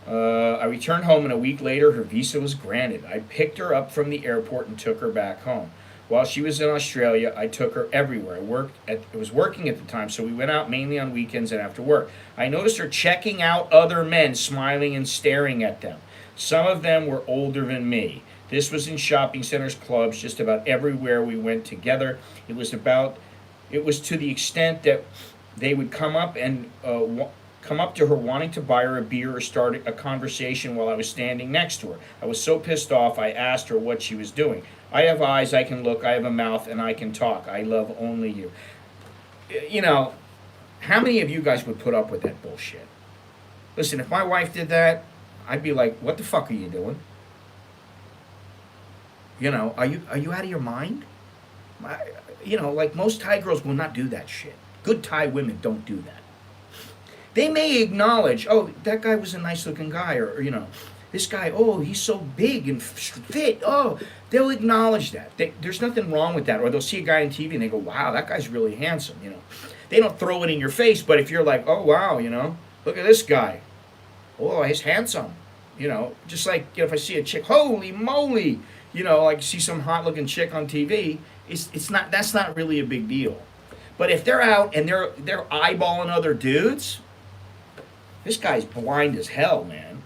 I returned home, and a week later, her visa was granted. I picked her up from the airport and took her back home. While she was in Australia, I took her everywhere. I was working at the time, so we went out mainly on weekends and after work. I noticed her checking out other men, smiling and staring at them. Some of them were older than me. This was in shopping centers, clubs, just about everywhere we went together. It was to the extent that they would come up to her wanting to buy her a beer or start a conversation while I was standing next to her. I was so pissed off, I asked her what she was doing. I have eyes, I can look, I have a mouth, and I can talk. I love only you. You know, how many of you guys would put up with that bullshit? Listen, if my wife did that, I'd be like, what the fuck are you doing? You know, are you out of your mind? You know, like most Thai girls will not do that shit. Good Thai women don't do that. They may acknowledge, oh, that guy was a nice looking guy, or you know, this guy, oh, he's so big and fit. Oh, they'll acknowledge that. There's nothing wrong with that. Or they'll see a guy on TV and they go, wow, that guy's really handsome, you know. They don't throw it in your face, but if you're like, oh, wow, you know, look at this guy. Oh, he's handsome. You know, just like, you know, if I see a chick, holy moly, you know, like see some hot looking chick on TV, that's not really a big deal. But if they're out and they're eyeballing other dudes, this guy's blind as hell, man.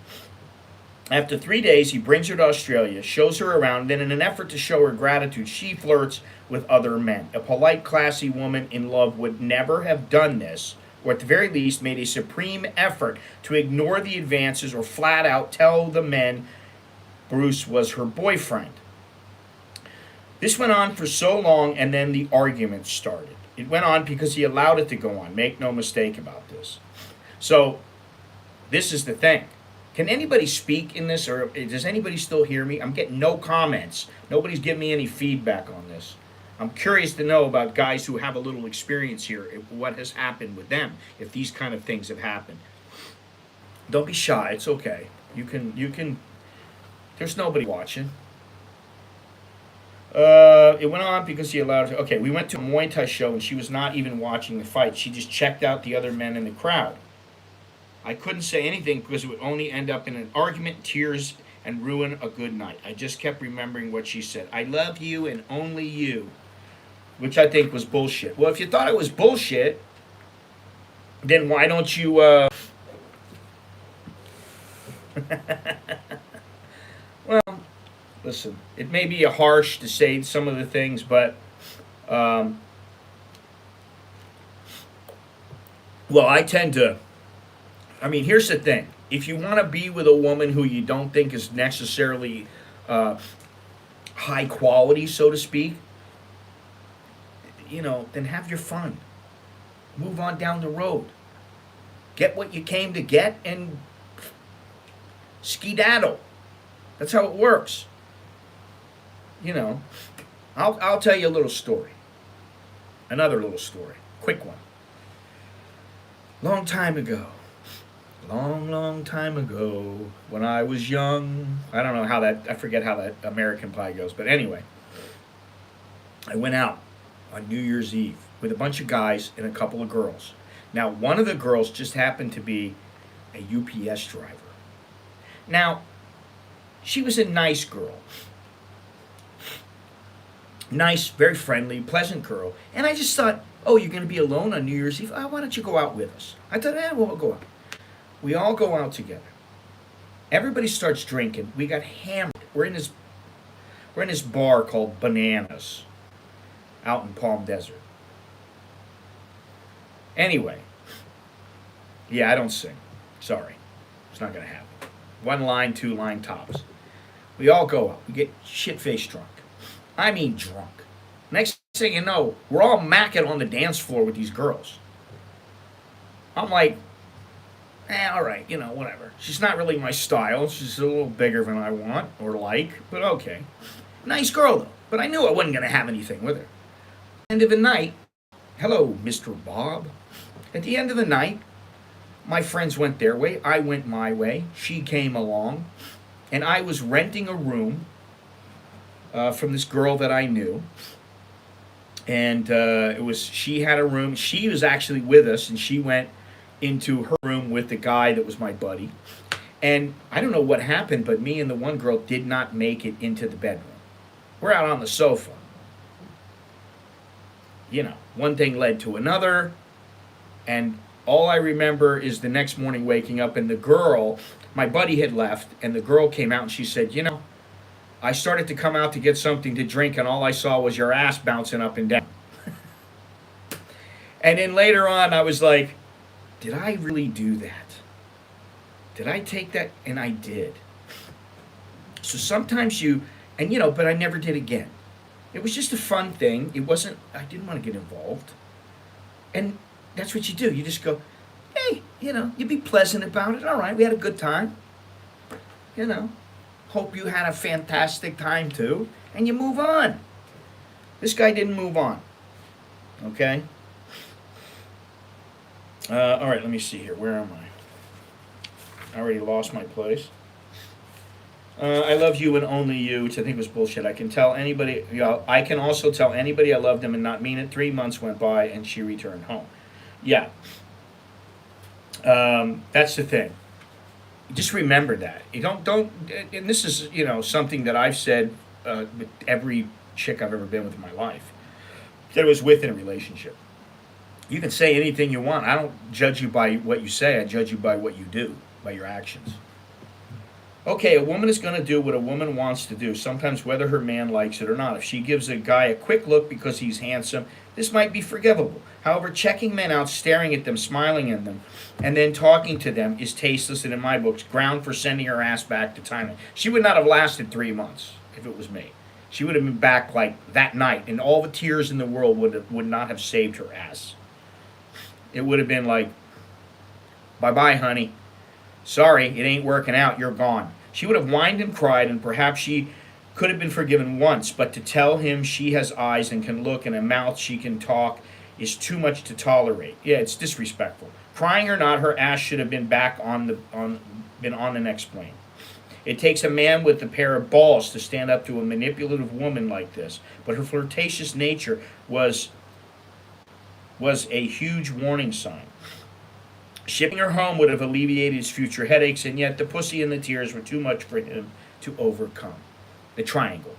After 3 days, he brings her to Australia, shows her around, then in an effort to show her gratitude, she flirts with other men. A polite, classy woman in love would never have done this, or at the very least made a supreme effort to ignore the advances or flat out tell the men Bruce was her boyfriend. This went on for so long, and then the argument started. It went on because he allowed it to go on. Make no mistake about this. So, this is the thing. Can anybody speak in this, or does anybody still hear me? I'm getting no comments. Nobody's giving me any feedback on this. I'm curious to know about guys who have a little experience here, what has happened with them, if these kind of things have happened. Don't be shy. It's okay. You can. There's nobody watching. It went on because he allowed her. Okay, we went to a Muay Thai show and she was not even watching the fight. She just checked out the other men in the crowd. I couldn't say anything because it would only end up in an argument, tears, and ruin a good night. I just kept remembering what she said. I love you and only you. Which I think was bullshit. Well, if you thought it was bullshit, then why don't you? Well, listen, it may be harsh to say some of the things, but um, well, I tend to. I mean, here's the thing: if you want to be with a woman who you don't think is necessarily uh, high quality, so to speak, then have your fun. Move on down the road. Get what you came to get and skedaddle. That's how it works. You know, I'll tell you a little story. Another little story. Quick one. Long time ago. Long, long time ago, when I was young. I forget how that American Pie goes, but anyway, I went out on New Year's Eve with a bunch of guys and a couple of girls. Now, one of the girls just happened to be a UPS driver. Now, she was a nice girl. Nice, very friendly, pleasant girl. And I just thought, oh, you're going to be alone on New Year's Eve? Why don't you go out with us? I thought, we'll go out. We all go out together. Everybody starts drinking. We got hammered. We're in this bar called Bananas out in Palm Desert. Anyway, yeah, I don't sing. Sorry. It's not going to happen. One line, two line tops. We all go out. We get shit-faced drunk. I mean drunk. Next thing you know, we're all macking on the dance floor with these girls. I'm like, all right, whatever. She's not really my style. She's a little bigger than I want or like, but okay. Nice girl, though. But I knew I wasn't going to have anything with her. End of the night, hello, Mr. Bob. At the end of the night, my friends went their way. I went my way. She came along. And I was renting a room from this girl that I knew. And she had a room. She was actually with us, and she went into her room with the guy that was my buddy. And I don't know what happened, but me and the one girl did not make it into the bedroom. We're out on the sofa. One thing led to another. And all I remember is the next morning waking up, and the girl, my buddy had left, and the girl came out and she said, I started to come out to get something to drink, and all I saw was your ass bouncing up and down. And then later on, I was like, did I really do that? Did I take that? And I did. So sometimes but I never did again. It was just a fun thing. I didn't want to get involved. And that's what you do. You just go, hey, you be pleasant about it. All right, we had a good time. Hope you had a fantastic time too. And you move on. This guy didn't move on. Okay? All right, let me see here. Where am I? I already lost my place. I love you and only you, which I think was bullshit. I can also tell anybody I love them and not mean it. 3 months went by and she returned home. Yeah. That's the thing. Just remember that. You don't, and this is, something that I've said with every chick I've ever been with in my life that I was with in a relationship. You can say anything you want. I don't judge you by what you say. I judge you by what you do, by your actions. Okay, a woman is going to do what a woman wants to do, sometimes whether her man likes it or not. If she gives a guy a quick look because he's handsome, this might be forgivable. However, checking men out, staring at them, smiling at them, and then talking to them is tasteless and, in my books, ground for sending her ass back to Thailand. She would not have lasted 3 months if it was me. She would have been back like that night, and all the tears in the world would not have saved her ass. It would have been like, bye-bye, honey. Sorry, it ain't working out. You're gone. She would have whined and cried, and perhaps she could have been forgiven once, but to tell him she has eyes and can look and a mouth she can talk is too much to tolerate. Yeah, it's disrespectful. Crying or not, her ass should have been back on the next plane. It takes a man with a pair of balls to stand up to a manipulative woman like this, but her flirtatious nature was a huge warning sign. Shipping her home would have alleviated his future headaches, and yet the pussy and the tears were too much for him to overcome. The triangle.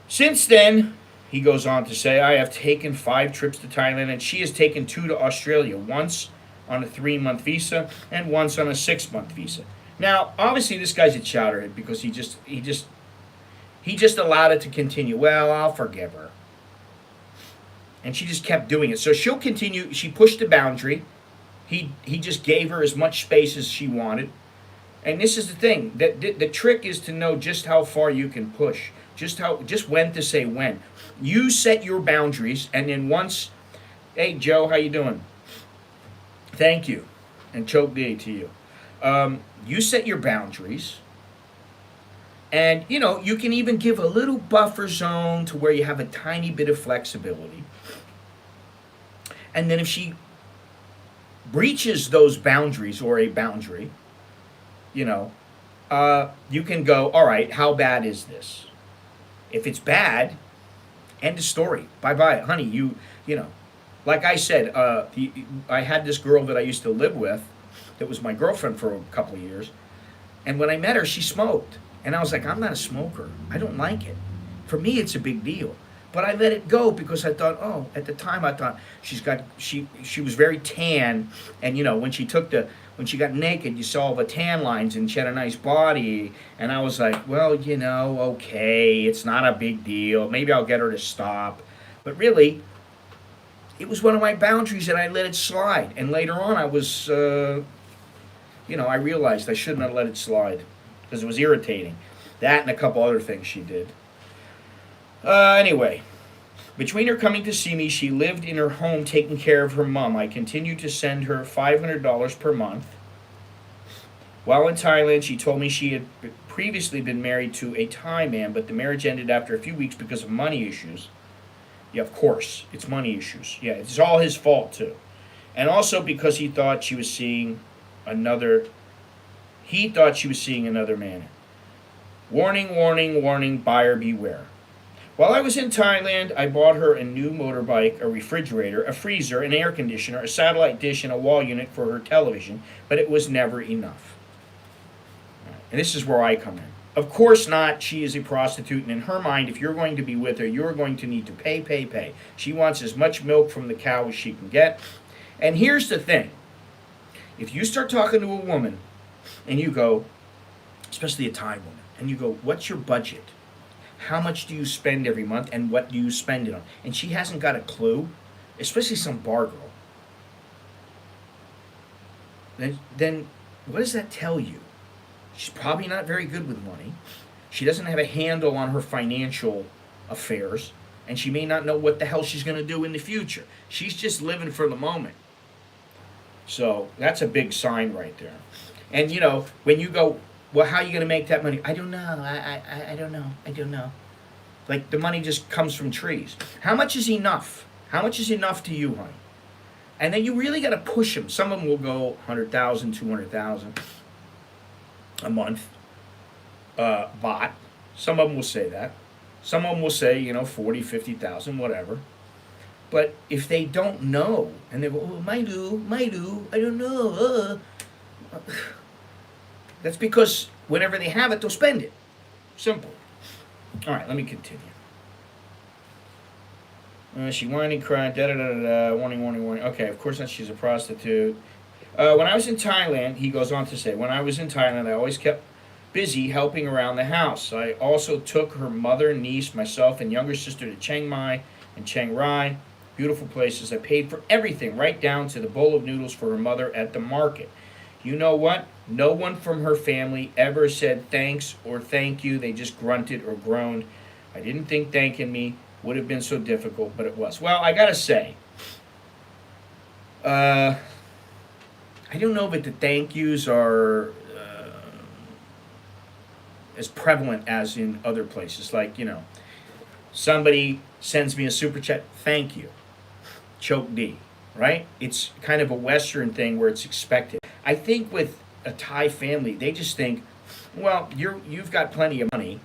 Since then, he goes on to say, I have taken 5 trips to Thailand, and she has taken 2 to Australia. Once on a 3-month visa and once on a 6-month visa. Now, obviously, this guy's a chowderhead because he just allowed it to continue. Well, I'll forgive her, and she just kept doing it. So she'll continue. She pushed the boundary. He just gave her as much space as she wanted. And this is the thing. The trick is to know just how far you can push. Just when to say when. You set your boundaries, and then once, hey Joe, how you doing? Thank you, and choke day to you. You set your boundaries, and you can even give a little buffer zone to where you have a tiny bit of flexibility. And then if she breaches those boundaries or a boundary, you can go, all right, how bad is this? If it's bad, end of story. Bye-bye, honey. Like I said, I had this girl that I used to live with that was my girlfriend for a couple of years. And when I met her, she smoked. And I was like, I'm not a smoker. I don't like it. For me, it's a big deal. But I let it go because I thought, at the time I thought she was very tan. And when she got naked, you saw all the tan lines and she had a nice body. And I was like, well, okay, it's not a big deal. Maybe I'll get her to stop. But really, it was one of my boundaries and I let it slide. And later on, I was, I realized I shouldn't have let it slide because it was irritating. That and a couple other things she did. Anyway, between her coming to see me, she lived in her home taking care of her mom. I continued to send her $500 per month. While in Thailand, she told me she had previously been married to a Thai man, but the marriage ended after a few weeks because of money issues. Yeah, of course, it's money issues. Yeah, it's all his fault, too. And also because he thought she was seeing another man. Warning, warning, warning, buyer beware. While I was in Thailand, I bought her a new motorbike, a refrigerator, a freezer, an air conditioner, a satellite dish, and a wall unit for her television, but it was never enough. And this is where I come in. Of course not. She is a prostitute, and in her mind, if you're going to be with her, you're going to need to pay. She wants as much milk from the cow as she can get. And here's the thing. If you start talking to a woman, and you go, especially a Thai woman, and you go, what's your budget? How much do you spend every month, and what do you spend it on? And she hasn't got a clue, especially some bar girl. Then what does that tell you? She's probably not very good with money. She doesn't have a handle on her financial affairs, and she may not know what the hell she's going to do in the future. She's just living for the moment. So that's a big sign right there. And when you go, well, how are you going to make that money? I don't know. I don't know. Like the money just comes from trees. How much is enough? How much is enough to you, honey? And then you really got to push them. Some of them will go 100,000, 200,000 a month. Baht. Some of them will say that. Some of them will say, 40, 50,000, whatever. But if they don't know, and they go, Maidu, I don't know. That's because whenever they have it, they'll spend it. Simple. All right, let me continue. She whining, crying, warning. Okay, of course not. She's a prostitute. When I was in Thailand, he goes on to say, when I was in Thailand, I always kept busy helping around the house. I also took her mother, niece, myself, and younger sister to Chiang Mai and Chiang Rai. Beautiful places. I paid for everything, right down to the bowl of noodles for her mother at the market. You know what? No one from her family ever said thanks or thank you. They just grunted or groaned. I didn't think thanking me would have been so difficult, but it was. Well, I gotta say, I don't know that the thank yous are as prevalent as in other places. Like, somebody sends me a super chat, thank you. Choke D, right? It's kind of a Western thing where it's expected. I think with a Thai family, they just think, well, you've got plenty of money,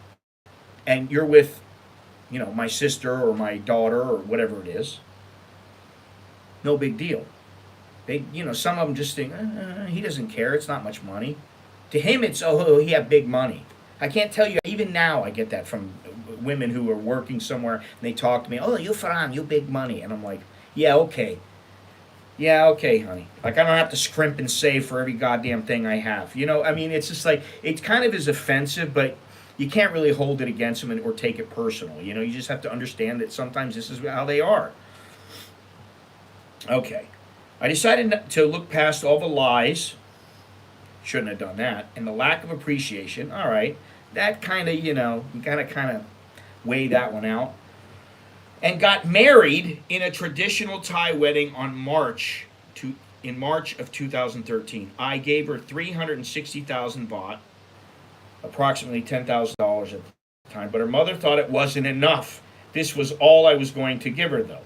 and you're with, my sister or my daughter or whatever it is. No big deal. They, some of them just think, he doesn't care. It's not much money. To him, it's, he had big money. I can't tell you. Even now, I get that from women who are working somewhere, and they talk to me. Oh, you Farhan, you big money, and I'm like, yeah, okay. Yeah, okay, honey. Like, I don't have to scrimp and save for every goddamn thing I have. You know, I mean, it's just like, it kind of is offensive, but you can't really hold it against them or take it personal. You know, you just have to understand that sometimes this is how they are. Okay. I decided to look past all the lies. Shouldn't have done that. And the lack of appreciation. All right. That kind of, you gotta kind of weigh that one out. And got married in a traditional Thai wedding in March of 2013. I gave her 360,000 baht, approximately $10,000 at the time, but her mother thought it wasn't enough. This was all I was going to give her, though.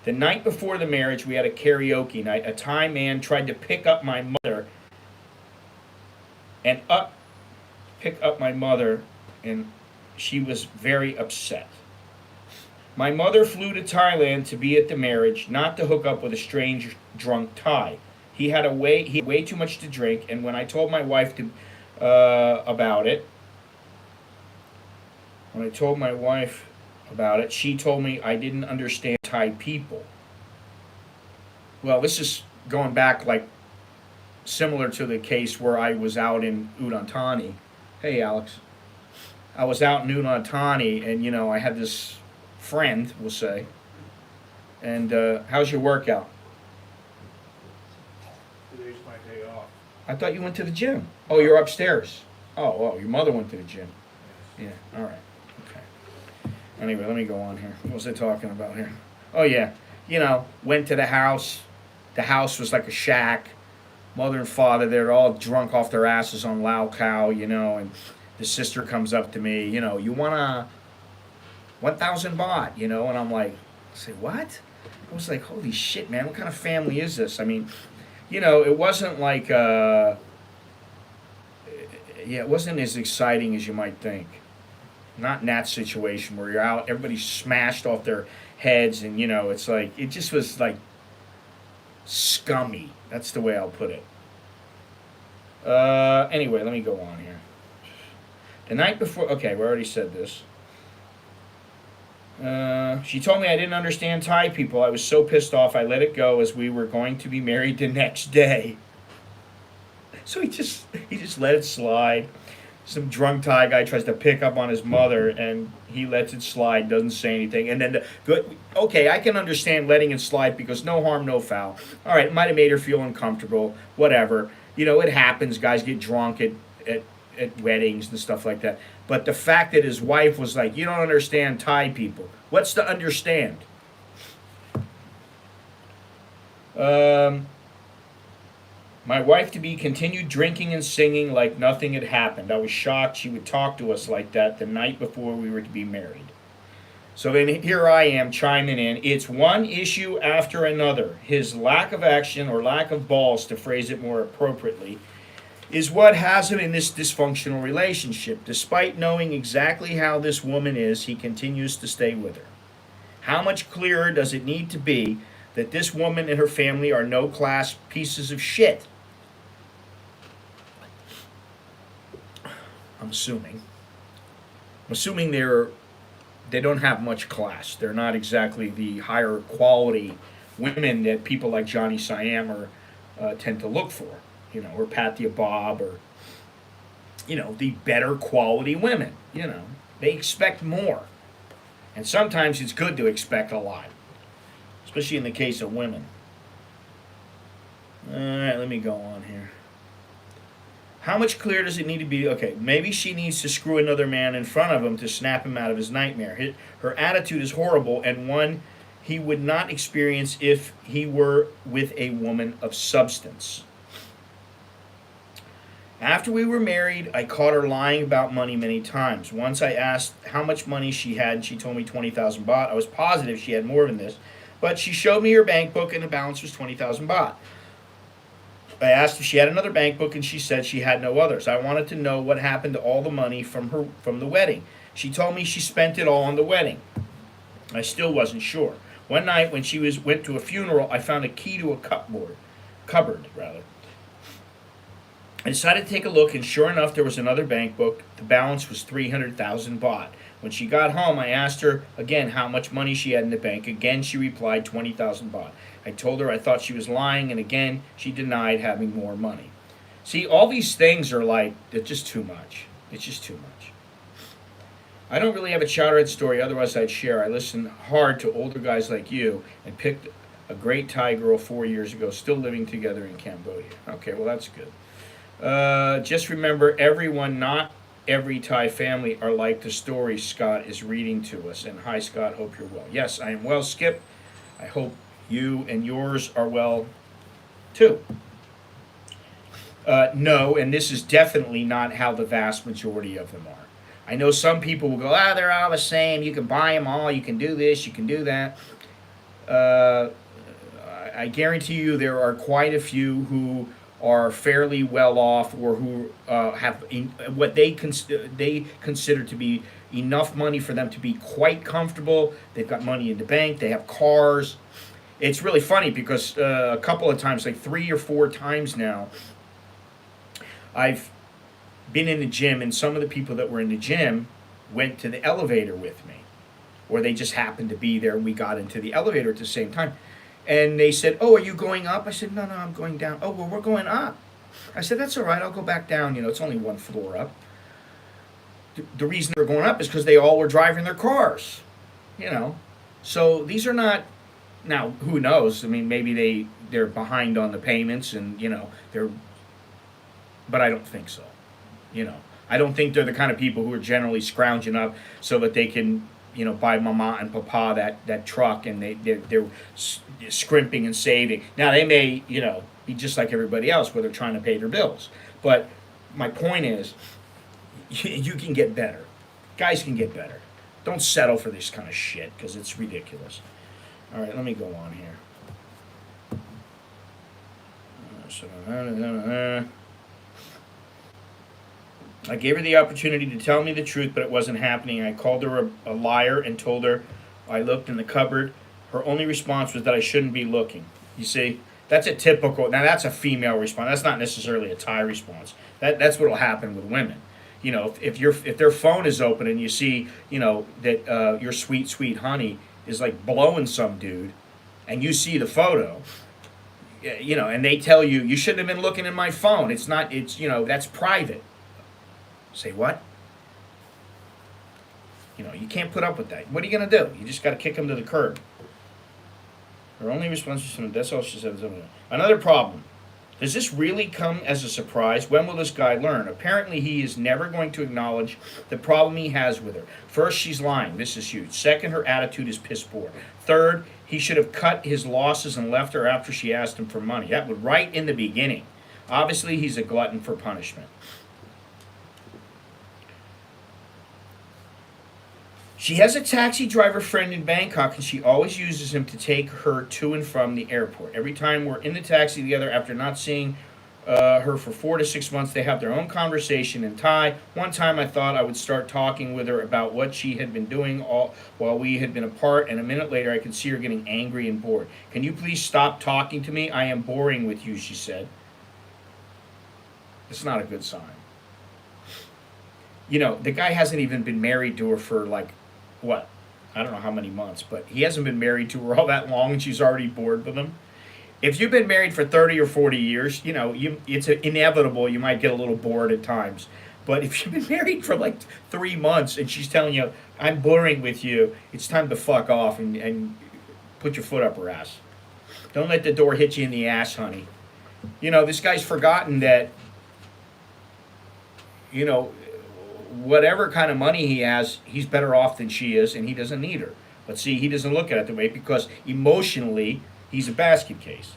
The night before the marriage, we had a karaoke night. A Thai man tried to pick up my mother and pick up my mother, and she was very upset. My mother flew to Thailand to be at the marriage, not to hook up with a strange drunk Thai. He had way too much to drink, and when I told my wife about it, she told me I didn't understand Thai people. Well, this is going back like similar to the case where I was out in Udon Thani. Hey, Alex. I was out in Udon Thani, and I had this friend, we'll say. And how's your workout? Today's my day off. I thought you went to the gym. Oh, you're upstairs. Oh, well, your mother went to the gym. Yes. Yeah, all right. Okay. Anyway, let me go on here. What was I talking about here? Oh, yeah. Went to the house. The house was like a shack. Mother and father, they're all drunk off their asses on Lao Cow, and the sister comes up to me, you want a 1,000 baht, and I'm like, say, what? I was like, holy shit, man, what kind of family is this? I mean, it wasn't like, it wasn't as exciting as you might think. Not in that situation where you're out, everybody's smashed off their heads, and, it's like, it just was like scummy. That's the way I'll put it. Anyway, let me go on here. The night before, okay, we already said this. She told me I didn't understand Thai people. I was so pissed off I let it go as we were going to be married the next day. So he just let it slide. Some drunk Thai guy tries to pick up on his mother, and he lets it slide, doesn't say anything. And then, okay, I can understand letting it slide because no harm, no foul. All right, it might have made her feel uncomfortable, whatever. It happens. Guys get drunk at weddings and stuff like that. But the fact that his wife was like, you don't understand Thai people. What's to understand? My wife-to-be continued drinking and singing like nothing had happened. I was shocked she would talk to us like that the night before we were to be married. So then here I am chiming in. It's one issue after another. His lack of action, or lack of balls to phrase it more appropriately, is what has him in this dysfunctional relationship. Despite knowing exactly how this woman is, he continues to stay with her. How much clearer does it need to be that this woman and her family are no-class pieces of shit? I'm assuming they don't have much class. They're not exactly the higher quality women that people like Johnny Siam tend to look for, or Pathia Bob, or, the better quality women. They expect more. And sometimes it's good to expect a lot, especially in the case of women. All right, let me go on here. How much clearer does it need to be? Okay, maybe she needs to screw another man in front of him to snap him out of his nightmare. Her attitude is horrible, and one he would not experience if he were with a woman of substance. After we were married, I caught her lying about money many times. Once I asked how much money she had, and she told me 20,000 baht. I was positive she had more than this, but she showed me her bank book, and the balance was 20,000 baht. I asked if she had another bank book, and she said she had no others. I wanted to know what happened to all the money from the wedding. She told me she spent it all on the wedding. I still wasn't sure. One night when she went to a funeral, I found a key to a cupboard. I decided to take a look, and sure enough, there was another bank book. The balance was 300,000 baht. When she got home, I asked her again how much money she had in the bank. Again, she replied 20,000 baht. I told her I thought she was lying, and again, she denied having more money. See, all these things are like, they're just too much. It's just too much. I don't really have a Chowderhead story, otherwise I'd share. I listen hard to older guys like you and picked a great Thai girl 4 years ago, still living together in Cambodia. Okay, well, that's good. Just remember, everyone, not every Thai family, are like the story Scott is reading to us. And hi, Scott, hope you're well. Yes, I am well, Skip. I hope you and yours are well, too. No, and this is definitely not how the vast majority of them are. I know some people will go, they're all the same. You can buy them all. You can do this. You can do that. I guarantee you there are quite a few who are fairly well off, or who have what they consider to be enough money for them to be quite comfortable. They've got money in the bank. They have cars. It's really funny because a couple of times, like 3 or 4 times now, I've been in the gym, and some of the people that were in the gym went to the elevator with me, or they just happened to be there and we got into the elevator at the same time. And they said, "Oh, are you going up?" I said, "No, I'm going down." "Oh, well, we're going up." I said, "That's all right. I'll go back down. It's only 1 floor up." The reason they're going up is because they all were driving their cars. So these are not. Now, who knows? I mean, maybe they're behind on the payments, and they're. But I don't think so. I don't think they're the kind of people who are generally scrounging up so that they can, buy mama and papa that truck, and they're scrimping and saving. Now, they may, be just like everybody else where they're trying to pay their bills. But my point is, you can get better. Guys can get better. Don't settle for this kind of shit because it's ridiculous. All right, let me go on here. I gave her the opportunity to tell me the truth, but it wasn't happening. I called her a liar and told her I looked in the cupboard. Her only response was that I shouldn't be looking. You see, that's a typical. Now that's a female response. That's not necessarily a Thai response. That's what'll happen with women. If their phone is open and you see that your sweet honey is like blowing some dude, and you see the photo, and they tell you you shouldn't have been looking in my phone. It's not. It's that's private. Say what? You can't put up with that. What are you going to do? You just got to kick them to the curb. Her only response was, that's all she said. Another problem. Does this really come as a surprise? When will this guy learn? Apparently, he is never going to acknowledge the problem he has with her. First, she's lying. This is huge. Second, her attitude is piss poor. Third, he should have cut his losses and left her after she asked him for money. That was right in the beginning. Obviously, he's a glutton for punishment. She has a taxi driver friend in Bangkok, and she always uses him to take her to and from the airport. Every time we're in the taxi together, after not seeing her for 4 to 6 months, they have their own conversation in Thai. One time I thought I would start talking with her about what she had been doing all while we had been apart, and a minute later I could see her getting angry and bored. "Can you please stop talking to me? I am boring with you," she said. It's not a good sign. The guy hasn't even been married to her for what? I don't know how many months, but he hasn't been married to her all that long, and she's already bored with him. If you've been married for 30 or 40 years, it's inevitable you might get a little bored at times. But if you've been married for 3 months and she's telling you, "I'm boring with you," it's time to fuck off and put your foot up her ass. Don't let the door hit you in the ass, honey. This guy's forgotten that, whatever kind of money he has, he's better off than she is, and he doesn't need her. But see, he doesn't look at it that way because emotionally, he's a basket case.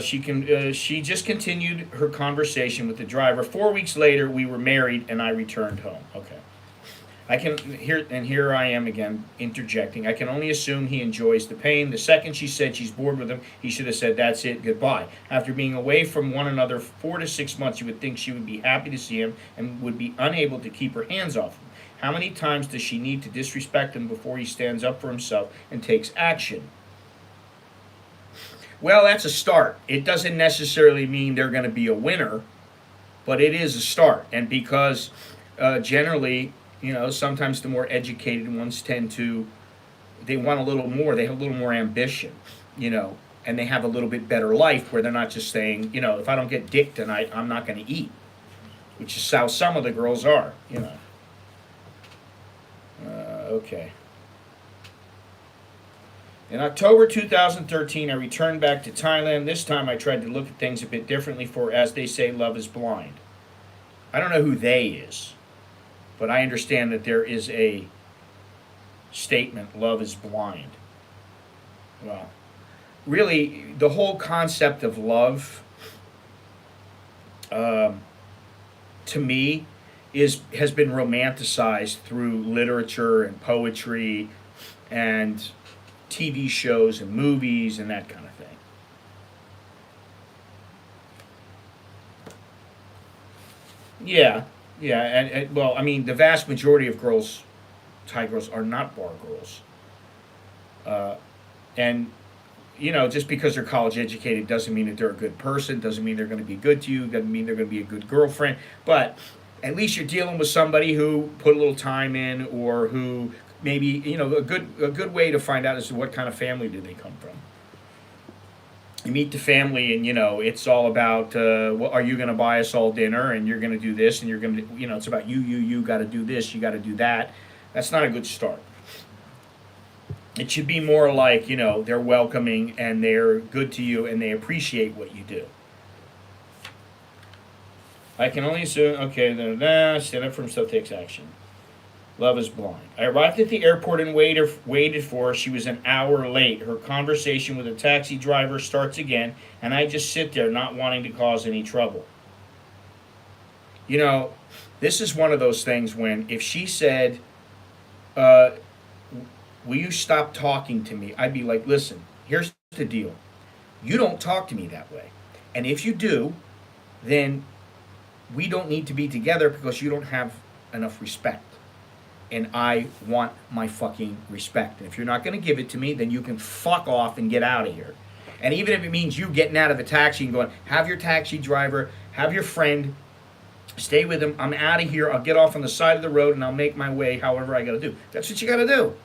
She just continued her conversation with the driver. 4 weeks later, we were married, and I returned home. Okay. Here I am again interjecting. I can only assume he enjoys the pain. The second she said she's bored with him, he should have said, "That's it, goodbye." After being away from one another 4 to 6 months, you would think she would be happy to see him and would be unable to keep her hands off him. How many times does she need to disrespect him before he stands up for himself and takes action? Well, that's a start. It doesn't necessarily mean they're going to be a winner, but it is a start. And because generally, sometimes the more educated ones tend to, they want a little more. They have a little more ambition, and they have a little bit better life where they're not just saying, if I don't get dick tonight, I'm not going to eat, which is how some of the girls are. Okay. In October 2013, I returned back to Thailand. This time I tried to look at things a bit differently, for, as they say, love is blind. I don't know who they is, but I understand that there is a statement, love is blind. Well, really, the whole concept of love, to me, has been romanticized through literature and poetry and TV shows and movies and that kind of thing. Yeah, and well, I mean, the vast majority of girls, Thai girls, are not bar girls, and just because they're college educated doesn't mean that they're a good person. Doesn't mean they're going to be good to you. Doesn't mean they're going to be a good girlfriend. But at least you're dealing with somebody who put a little time in, or who maybe a good way to find out is what kind of family do they come from. You meet the family, and it's all about well, are you going to buy us all dinner, and you're going to do this, and you're going to it's about you got to do this, you got to do that. That's not a good start. It should be more like they're welcoming and they're good to you and they appreciate what you do. I can only assume. Okay, stand up for himself, takes action. Love is blind. I arrived at the airport and waited for her. She was an hour late. Her conversation with a taxi driver starts again, and I just sit there not wanting to cause any trouble. This is one of those things when if she said, will you stop talking to me? I'd be like, listen, here's the deal. You don't talk to me that way. And if you do, then we don't need to be together because you don't have enough respect. And I want my fucking respect. And if you're not going to give it to me, then you can fuck off and get out of here. And even if it means you getting out of the taxi and going, have your taxi driver, have your friend, stay with him. I'm out of here. I'll get off on the side of the road and I'll make my way however I got to do. That's what you got to do.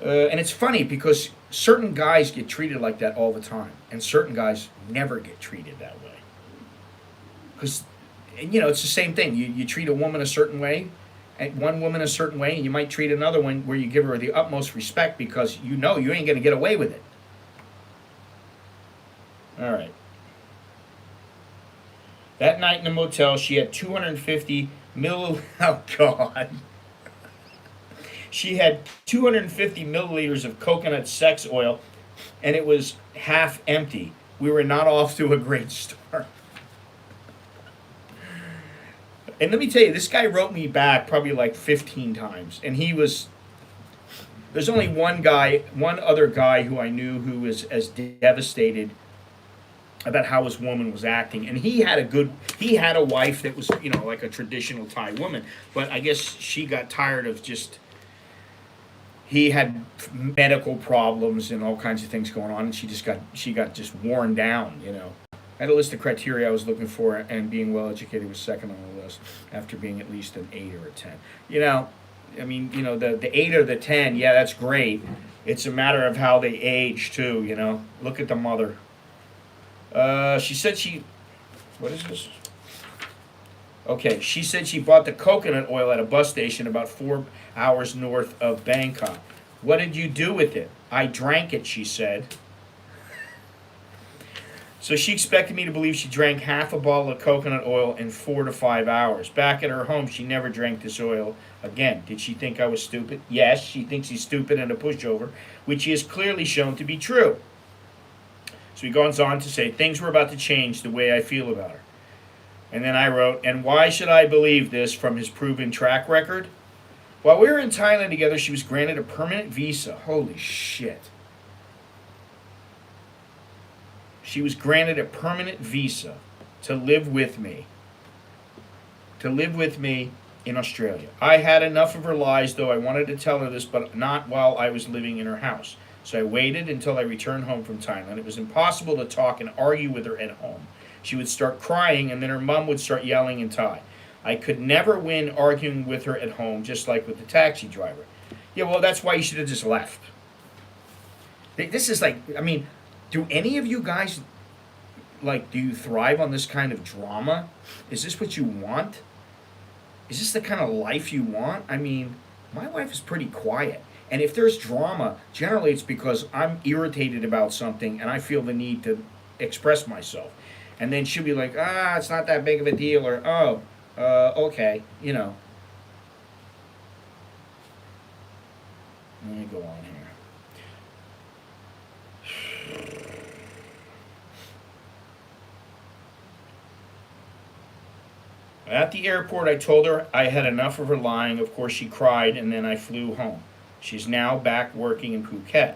And it's funny because certain guys get treated like that all the time. And certain guys never get treated that way. Because, it's the same thing. You treat a woman a certain way, and one woman a certain way, and you might treat another one where you give her the utmost respect because you ain't going to get away with it. All right. That night in the motel, she had 250 oh God. She had 250 milliliters of coconut sex oil, and it was half empty. We were not off to a great start. And let me tell you, this guy wrote me back probably like 15 times. And there's only one other guy who I knew who was as devastated about how his woman was acting. And he had a wife that was, like a traditional Thai woman. But I guess she got tired of he had medical problems and all kinds of things going on. And she got just worn down, I had a list of criteria I was looking for, and being well educated was second on the list after being at least an 8 or a 10. The 8 or the 10, yeah, that's great. It's a matter of how they age too, Look at the mother. She said what is this? Okay, she said she bought the coconut oil at a bus station about 4 hours north of Bangkok. What did you do with it? I drank it, she said. So she expected me to believe she drank half a bottle of coconut oil in 4 to 5 hours. Back at her home, she never drank this oil again. Did she think I was stupid? Yes, she thinks he's stupid and a pushover, which he has clearly shown to be true. So he goes on to say, things were about to change the way I feel about her. And then I wrote, and why should I believe this from his proven track record? While we were in Thailand together, she was granted a permanent visa. Holy shit. She was granted a permanent visa to live with me. To live with me in Australia. I had enough of her lies, though I wanted to tell her this, but not while I was living in her house. So I waited until I returned home from Thailand. It was impossible to talk and argue with her at home. She would start crying, and then her mum would start yelling in Thai. I could never win arguing with her at home, just like with the taxi driver. Yeah, well, that's why you should have just left. This is like, I mean, do any of you guys, like, do you thrive on this kind of drama? Is this what you want? Is this the kind of life you want? I mean, my wife is pretty quiet. And if there's drama, generally it's because I'm irritated about something and I feel the need to express myself. And then she'll be like, it's not that big of a deal, or, okay, you know. Let me go on here. At the airport, I told her I had enough of her lying. Of course, she cried, and then I flew home. She's now back working in Phuket.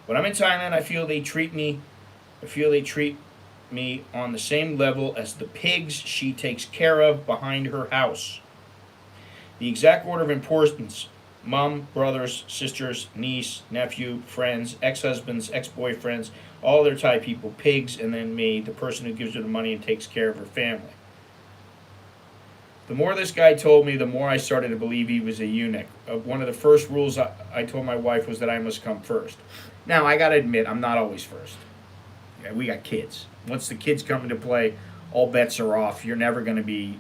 When I'm in Thailand, I feel they treat me on the same level as the pigs she takes care of behind her house. The exact order of importance: mom, brothers, sisters, niece, nephew, friends, ex-husbands, ex-boyfriends, all their Thai people, pigs, and then me, the person who gives her the money and takes care of her family. The more this guy told me, the more I started to believe he was a eunuch. One of the first rules I told my wife was that I must come first. Now, I gotta admit, I'm not always first. Yeah, we got kids. Once the kids come into play, all bets are off. You're never gonna be,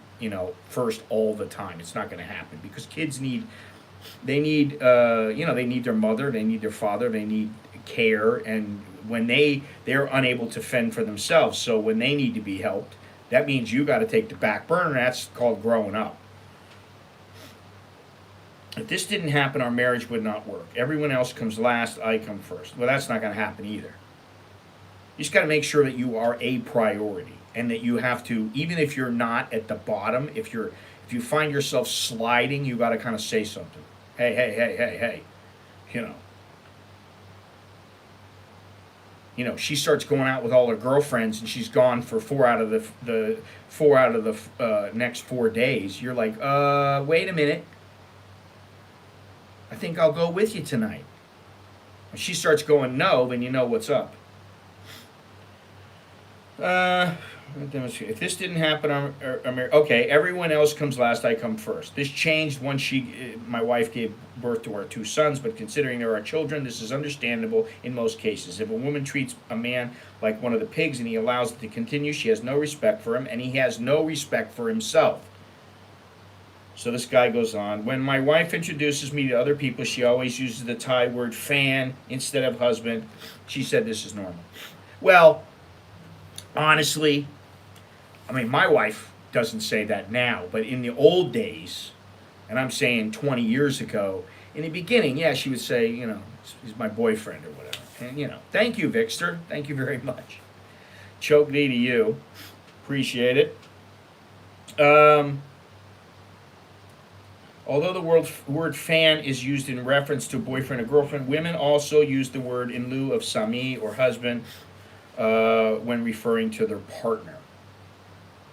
first all the time. It's not gonna happen because kids need they need their mother, they need their father, they need care, and when they're unable to fend for themselves, so when they need to be helped, that means you got to take the back burner. That's called growing up. If this didn't happen, our marriage would not work. Everyone else comes last, I come first. Well, that's not going to happen either. You just got to make sure that you are a priority, and that you have to, even if you're not at the bottom, if you find yourself sliding, you got to kind of say something. Hey, she starts going out with all her girlfriends, and she's gone for four out of the next 4 days. You're like, wait a minute. I think I'll go with you tonight. If she starts going no, then you know what's up. If this didn't happen, okay, everyone else comes last, I come first. This changed once my wife gave birth to our 2 sons, but considering there are children, this is understandable in most cases. If a woman treats a man like one of the pigs and he allows it to continue, she has no respect for him, and he has no respect for himself. So this guy goes on. When my wife introduces me to other people, she always uses the Thai word fan instead of husband. She said this is normal. Well, honestly, I mean, my wife doesn't say that now, but in the old days, and I'm saying 20 years ago, in the beginning, yeah, she would say, he's my boyfriend or whatever. And, thank you, Vixter. Thank you very much. Choke D to you. Appreciate it. Although the word fan is used in reference to boyfriend or girlfriend, women also use the word in lieu of sami or husband when referring to their partner.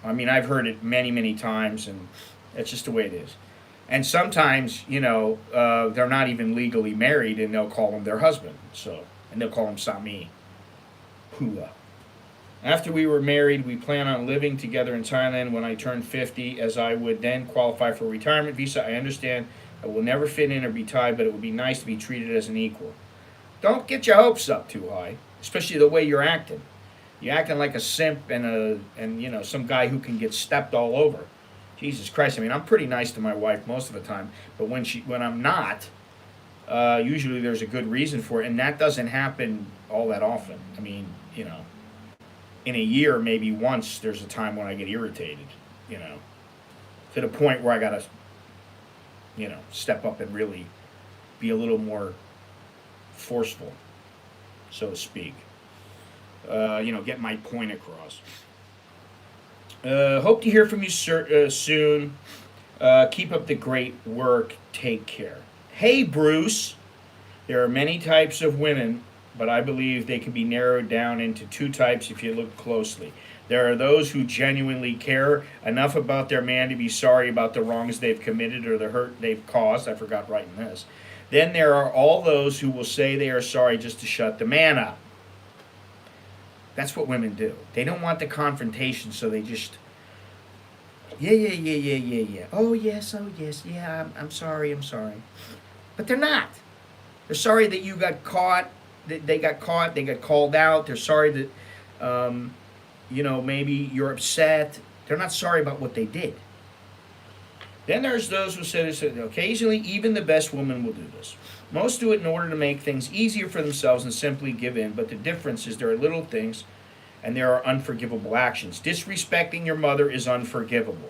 I mean, I've heard it many, many times, and that's just the way it is. And sometimes, they're not even legally married, and they'll call him their husband. And they'll call him Sami. Pua. After we were married, we plan on living together in Thailand when I turn 50, as I would then qualify for a retirement visa. I understand I will never fit in or be Thai, but it would be nice to be treated as an equal. Don't get your hopes up too high, especially the way you're acting. You're acting like a simp and some guy who can get stepped all over. Jesus Christ! I mean, I'm pretty nice to my wife most of the time, but when I'm not, usually there's a good reason for it, and that doesn't happen all that often. I mean, in a year, maybe once there's a time when I get irritated, to the point where I gotta, step up and really be a little more forceful, so to speak. Get my point across. Hope to hear from you soon. Keep up the great work. Take care. Hey, Bruce. There are many types of women, but I believe they can be narrowed down into 2 types if you look closely. There are those who genuinely care enough about their man to be sorry about the wrongs they've committed or the hurt they've caused. I forgot writing this. Then there are all those who will say they are sorry just to shut the man up. That's what women do. They don't want the confrontation, so they just, yeah. Oh, yes, yeah, I'm sorry, I'm sorry. But they're not. They're sorry that you got caught, that they got caught, they got called out. They're sorry that, maybe you're upset. They're not sorry about what they did. Then there's those who say this, occasionally even the best woman will do this. Most do it in order to make things easier for themselves and simply give in, but the difference is there are little things and there are unforgivable actions. Disrespecting your mother is unforgivable.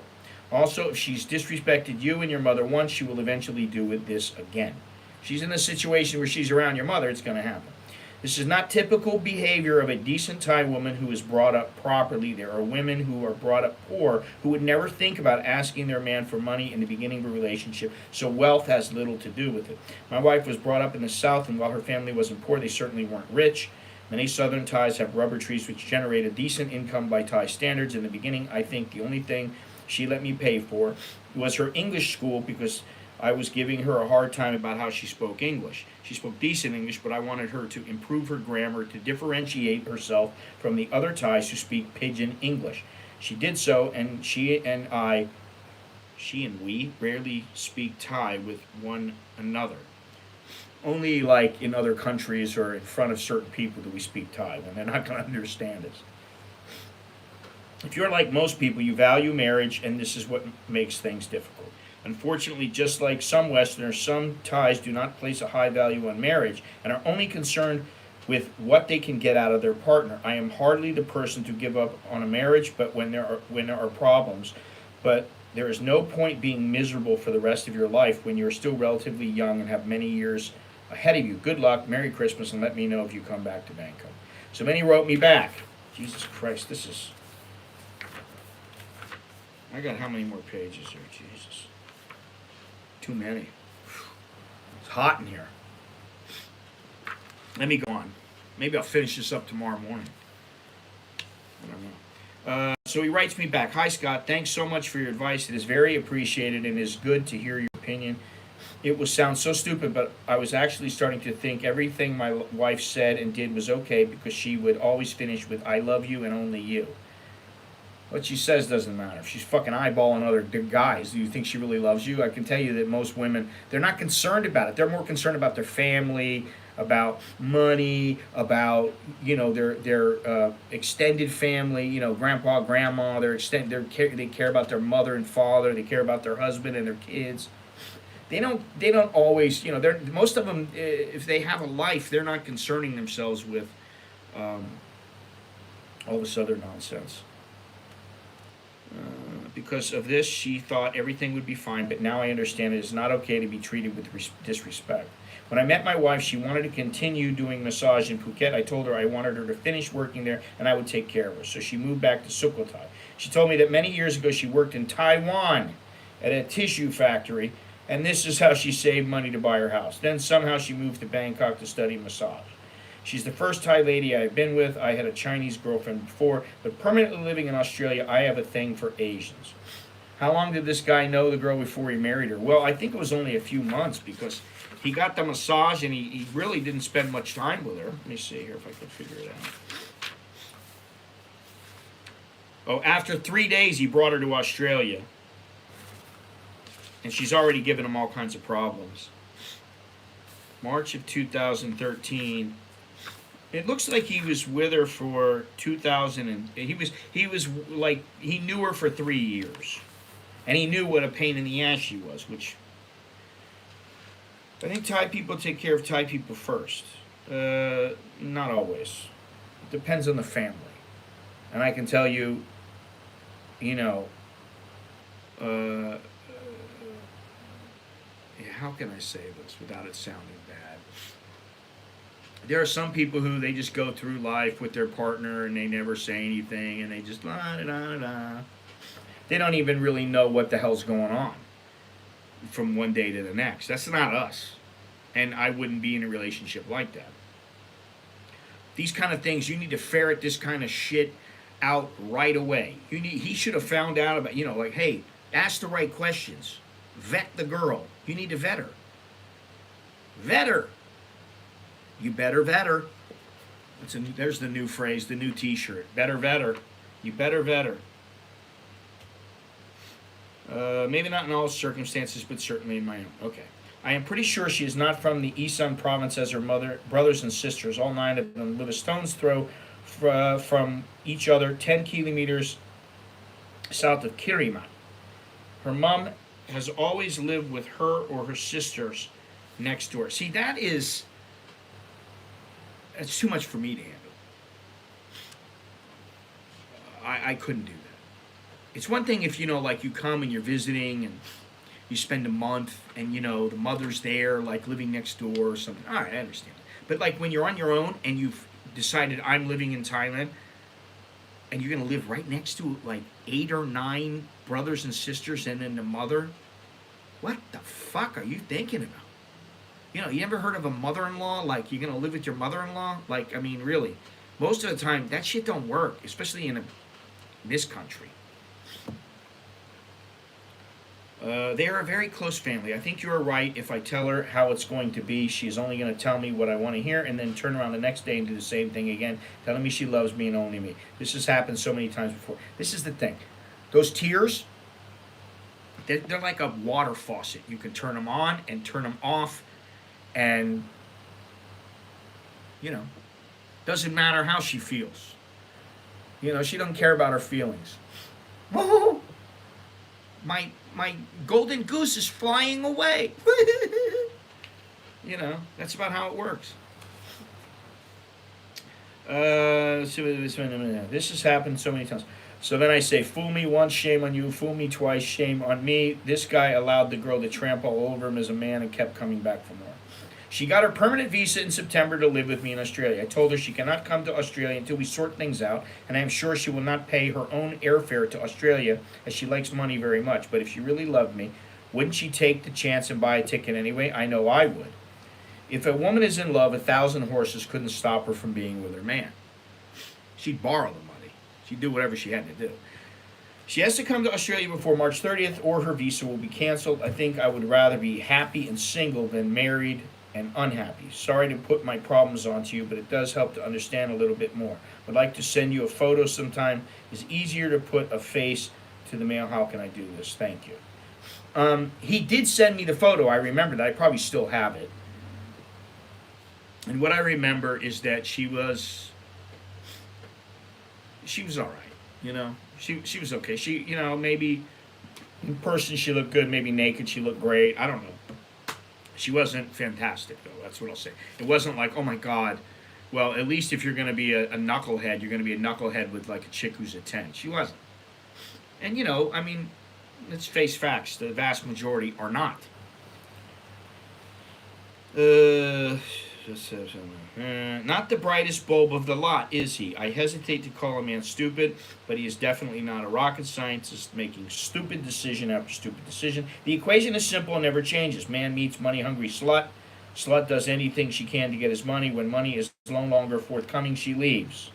Also, if she's disrespected you and your mother once, she will eventually do this again. If she's in a situation where she's around your mother, it's going to happen. This is not typical behavior of a decent Thai woman who is brought up properly. There are women who are brought up poor who would never think about asking their man for money in the beginning of a relationship, so wealth has little to do with it. My wife was brought up in the South, and while her family wasn't poor, they certainly weren't rich. Many Southern Thais have rubber trees which generate a decent income by Thai standards. In the beginning, I think the only thing she let me pay for was her English school because I was giving her a hard time about how she spoke English. She spoke decent English, but I wanted her to improve her grammar to differentiate herself from the other Thais who speak pidgin English. She did so, and she and we rarely speak Thai with one another. Only like in other countries or in front of certain people do we speak Thai when they're not going to understand us. If you're like most people, you value marriage, and this is what makes things difficult. Unfortunately, just like some Westerners, some Thais do not place a high value on marriage and are only concerned with what they can get out of their partner. I am hardly the person to give up on a marriage, but when there are problems, but there is no point being miserable for the rest of your life when you're still relatively young and have many years ahead of you. Good luck, Merry Christmas, and let me know if you come back to Bangkok. So many wrote me back. Jesus Christ, this is... I got how many more pages here? Jesus. Too many. It's hot in here. Let me go on. Maybe I'll finish this up tomorrow morning. I don't know. So he writes me back. Hi, Scott. Thanks so much for your advice. It is very appreciated and is good to hear your opinion. It will sound so stupid, but I was actually starting to think everything my wife said and did was okay because she would always finish with, I love you and only you. What she says doesn't matter. If she's fucking eyeballing other guys, do you think she really loves you? I can tell you that most women, they're not concerned about it. They're more concerned about their family, about money, about, their extended family, grandpa, grandma, they care about their mother and father, they care about their husband and their kids. They don't always, most of them, if they have a life, they're not concerning themselves with all this other nonsense. Because of this, she thought everything would be fine, but now I understand it is not okay to be treated with disrespect. When I met my wife, she wanted to continue doing massage in Phuket. I told her I wanted her to finish working there and I would take care of her. So she moved back to Sukhothai. She told me that many years ago she worked in Taiwan at a tissue factory, and this is how she saved money to buy her house. Then somehow she moved to Bangkok to study massage. She's the first Thai lady I've been with. I had a Chinese girlfriend before, but permanently living in Australia, I have a thing for Asians. How long did this guy know the girl before he married her? Well, I think it was only a few months because he got the massage and he really didn't spend much time with her. Let me see here if I can figure it out. Oh, after 3 days, he brought her to Australia. And she's already given him all kinds of problems. March of 2013. It looks like he was with her for 2000 and he was like he knew her for 3 years, and he knew what a pain in the ass she was. Which I think Thai people take care of Thai people first. Not always. It depends on the family, and I can tell you, how can I say this without it sounding bad? There are some people who they just go through life with their partner and they never say anything and they just la da da da. They don't even really know what the hell's going on from one day to the next. That's not us. And I wouldn't be in a relationship like that. These kind of things, you need to ferret this kind of shit out right away. He should have found out about, like, hey, ask the right questions. Vet the girl. You need to vet her. Vet her. You better vet her. There's the new phrase, the new t-shirt. Better vet her. You better vet her. Maybe not in all circumstances, but certainly in my own. Okay. I am pretty sure she is not from the Isan province as her brothers and sisters. All 9 of them live a stone's throw from each other, 10 kilometers south of Kirimat. Her mom has always lived with her or her sisters next door. See, that's too much for me to handle. I couldn't do that. It's one thing if, like you come and you're visiting and you spend a month and, the mother's there, like living next door or something. All right, I understand. But like when you're on your own and you've decided I'm living in Thailand and you're going to live right next to like 8 or 9 brothers and sisters and then the mother, what the fuck are you thinking about? You ever heard of a mother-in-law? Like, you're going to live with your mother-in-law? Like, I mean, really. Most of the time, that shit don't work, especially in this country. They are a very close family. I think you are right if I tell her how it's going to be. She's only going to tell me what I want to hear and then turn around the next day and do the same thing again, telling me she loves me and only me. This has happened so many times before. This is the thing. Those tears, they're like a water faucet. You can turn them on and turn them off, and, doesn't matter how she feels. She doesn't care about her feelings. Whoa! My golden goose is flying away. That's about how it works. This has happened so many times. So then I say, fool me once, shame on you. Fool me twice, shame on me. This guy allowed the girl to trample all over him as a man and kept coming back for more. She got her permanent visa in September to live with me in Australia. I told her she cannot come to Australia until we sort things out, and I am sure she will not pay her own airfare to Australia, as she likes money very much. But if she really loved me, wouldn't she take the chance and buy a ticket anyway? I know I would. If a woman is in love, 1,000 horses couldn't stop her from being with her man. She'd borrow the money. She'd do whatever she had to do. She has to come to Australia before March 30th, or her visa will be canceled. I think I would rather be happy and single than married and unhappy. Sorry to put my problems onto you, but it does help to understand a little bit more. Would like to send you a photo sometime. It's easier to put a face to the mail. How can I do this? Thank you. He did send me the photo. I remember that. I probably still have it. And what I remember is that she was all right. She was okay. She, maybe in person she looked good. Maybe naked she looked great. I don't know. She wasn't fantastic, though. That's what I'll say. It wasn't like, oh, my God. Well, at least if you're going to be a knucklehead, you're going to be a knucklehead with, like, a chick who's a 10. She wasn't. And, let's face facts. The vast majority are not. Not the brightest bulb of the lot, is he? I hesitate to call a man stupid, but he is definitely not a rocket scientist making stupid decision after stupid decision. The equation is simple and never changes. Man meets money-hungry slut. Slut does anything she can to get his money. When money is no longer forthcoming, she leaves.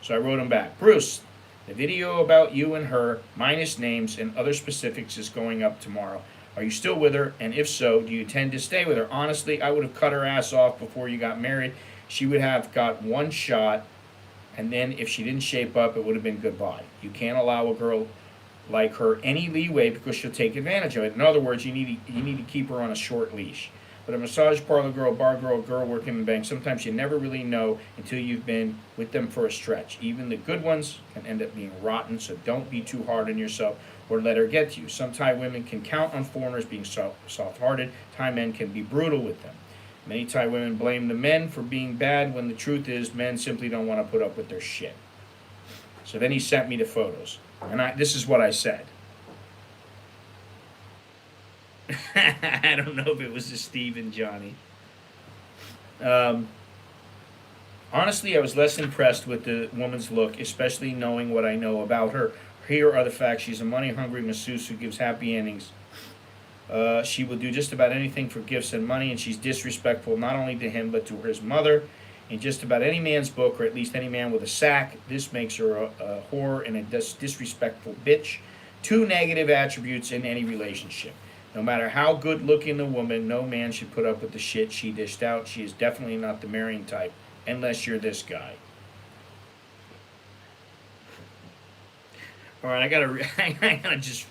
So I wrote him back. Bruce, the video about you and her, minus names and other specifics, is going up tomorrow. Are you still with her? And if so, do you intend to stay with her? Honestly, I would have cut her ass off before you got married. She would have got one shot, and then if she didn't shape up, it would have been goodbye. You can't allow a girl like her any leeway because she'll take advantage of it. In other words, you need to keep her on a short leash. But a massage parlor girl, bar girl, girl working in the bank, sometimes you never really know until you've been with them for a stretch. Even the good ones can end up being rotten, so don't be too hard on yourself or let her get to you. Some Thai women can count on foreigners being soft-hearted. Thai men can be brutal with them. Many Thai women blame the men for being bad when the truth is men simply don't want to put up with their shit. So then he sent me the photos. And this is what I said. I don't know if it was a Steve and Johnny. Honestly, I was less impressed with the woman's look, especially knowing what I know about her. Here are the facts. She's a money-hungry masseuse who gives happy endings. She will do just about anything for gifts and money, and she's disrespectful not only to him but to his mother. In just about any man's book, or at least any man with a sack, this makes her a whore and a disrespectful bitch. Two negative attributes in any relationship. No matter how good looking the woman, no man should put up with the shit she dished out. She is definitely not the marrying type, unless you're this guy. All right, I gotta, I gotta just,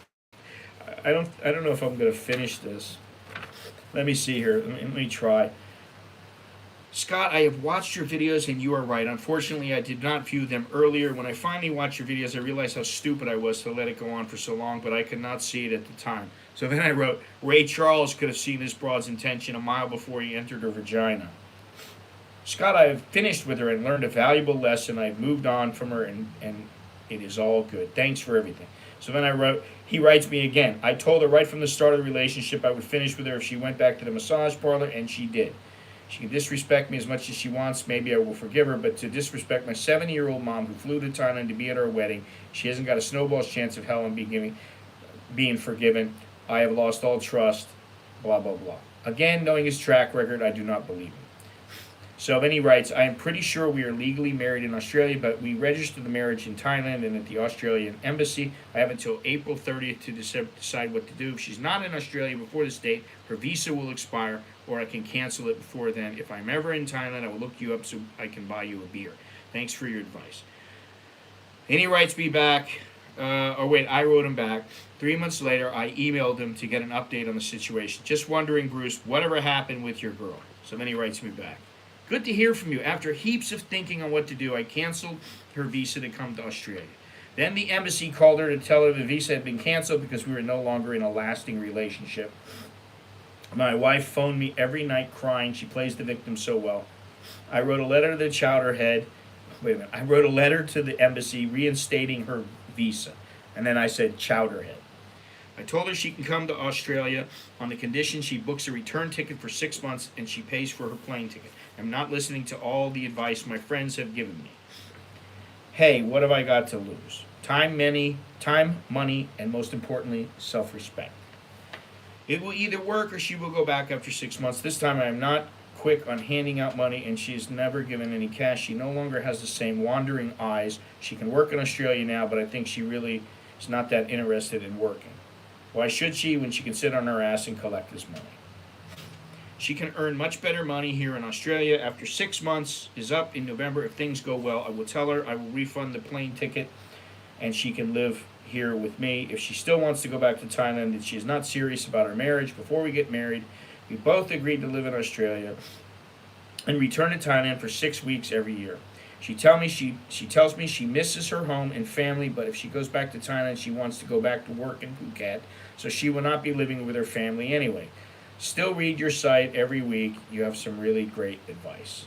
I don't know if I'm gonna finish this. Let me see here. Let me try. Scott, I have watched your videos and you are right. Unfortunately, I did not view them earlier. When I finally watched your videos, I realized how stupid I was to let it go on for so long, but I could not see it at the time. So then I wrote, Ray Charles could have seen this broad's intention a mile before he entered her vagina. Scott, I have finished with her and learned a valuable lesson. I have moved on from her and it is all good. Thanks for everything. So then I wrote, he writes me again. I told her right from the start of the relationship I would finish with her if she went back to the massage parlor, and she did. She can disrespect me as much as she wants. Maybe I will forgive her, but to disrespect my 70-year-old mom who flew to Thailand to be at our wedding, she hasn't got a snowball's chance of hell in being forgiven. I have lost all trust, blah, blah, blah. Again, knowing his track record, I do not believe him. So then he writes, I am pretty sure we are legally married in Australia, but we registered the marriage in Thailand and at the Australian embassy. I have until April 30th to decide what to do. If she's not in Australia before this date, her visa will expire, or I can cancel it before then. If I'm ever in Thailand, I will look you up so I can buy you a beer. Thanks for your advice. And he writes me back, I wrote him back. 3 months later, I emailed him to get an update on the situation. Just wondering, Bruce, whatever happened with your girl? So then he writes me back. Good to hear from you. After heaps of thinking on what to do, I canceled her visa to come to Australia. Then the embassy called her to tell her the visa had been canceled because we were no longer in a lasting relationship. My wife phoned me every night crying. She plays the victim so well. I wrote a letter to the Chowderhead. I wrote a letter to the embassy reinstating her visa. And then I said Chowderhead. I told her she can come to Australia on the condition she books a return ticket for 6 months and she pays for her plane ticket. I'm not listening to all the advice my friends have given me. Hey, what have I got to lose? Time, money, and most importantly, self-respect. It will either work or she will go back after 6 months. This time I am not quick on handing out money and she has never given any cash. She no longer has the same wandering eyes. She can work in Australia now, but I think she really is not that interested in working. Why should she when she can sit on her ass and collect this money? She can earn much better money here in Australia. After 6 months is up in November, if things go well, I will tell her I will refund the plane ticket and she can live here with me. If she still wants to go back to Thailand and she is not serious about our marriage, before we get married, we both agreed to live in Australia and return to Thailand for 6 weeks every year. She tells me she misses her home and family, but if she goes back to Thailand, she wants to go back to work in Phuket, so she will not be living with her family anyway. Still read your site every week. You have some really great advice.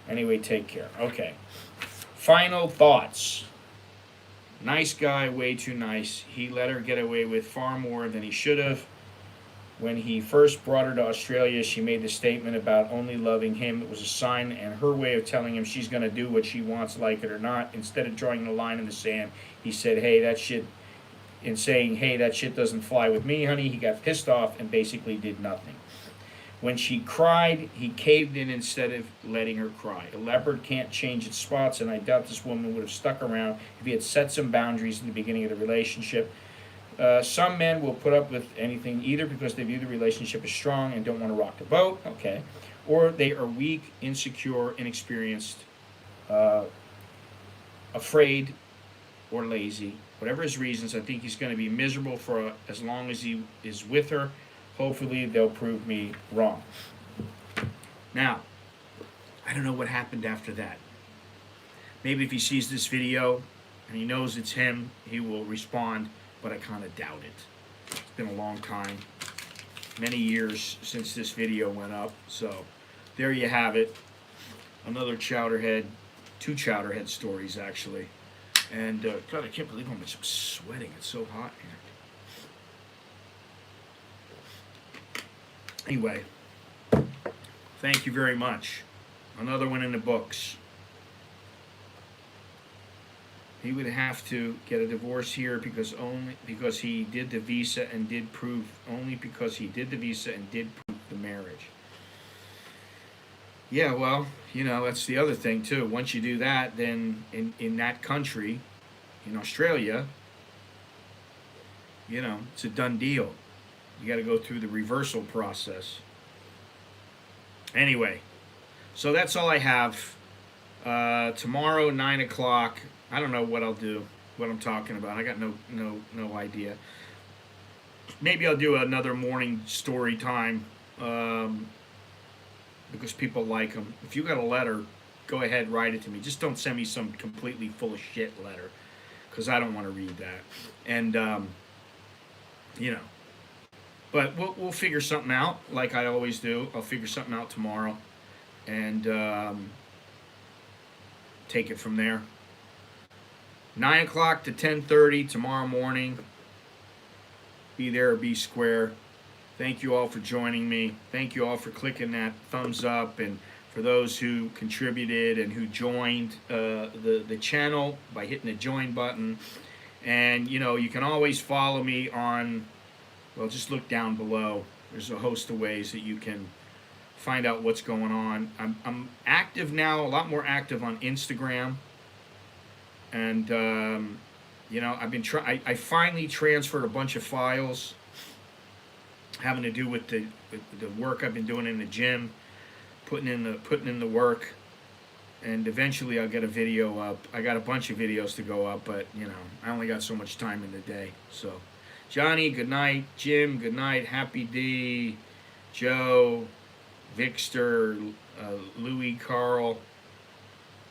Anyway, take care. Okay. Final thoughts. Nice guy, way too nice. He let her get away with far more than he should have. When he first brought her to Australia, she made the statement about only loving him. It was a sign and her way of telling him she's going to do what she wants, like it or not. Instead of drawing the line in the sand, he said, hey, that shit doesn't fly with me, honey. He got pissed off and basically did nothing. When she cried, he caved in instead of letting her cry. A leopard can't change its spots, and I doubt this woman would have stuck around if he had set some boundaries in the beginning of the relationship. Some men will put up with anything either because they view the relationship as strong and don't want to rock the boat, okay, or they are weak, insecure, inexperienced, afraid, or lazy. Whatever his reasons, I think he's going to be miserable for as long as he is with her. Hopefully, they'll prove me wrong. Now, I don't know what happened after that. Maybe if he sees this video and he knows it's him, he will respond, but I kind of doubt it. It's been a long time, many years since this video went up. So, there you have it. Another Chowderhead, 2 Chowderhead stories, actually. And, God, I can't believe how much I'm sweating. It's so hot here. Anyway, thank you very much. Another one in the books. He would have to get a divorce here because he did the visa and did prove the marriage. Yeah, well, that's the other thing too. Once you do that, then in that country, in Australia, it's a done deal. You got to go through the reversal process. Anyway, so that's all I have. Tomorrow, 9 o'clock. I don't know what I'll do, what I'm talking about. I got no idea. Maybe I'll do another morning story time, because people like them. If you got a letter, go ahead, write it to me. Just don't send me some completely full of shit letter, because I don't want to read that. And you know, but we'll figure something out, like I always do. I'll figure something out tomorrow, and take it from there. 9 o'clock to 10:30 tomorrow morning. Be there or be square. Thank you all for joining me. Thank you all for clicking that thumbs up, and for those who contributed and who joined the channel by hitting the join button. And you can always follow me on, well, just look down below. There's a host of ways that you can find out what's going on. I'm active now, a lot more active on Instagram. And I've been I finally transferred a bunch of files having to do with the work I've been doing in the gym, putting in the work, and eventually I'll get a video up. I got a bunch of videos to go up, but I only got so much time in the day. So, Johnny, good night. Jim, good night. Happy D, Joe, Victor, Louis Carl,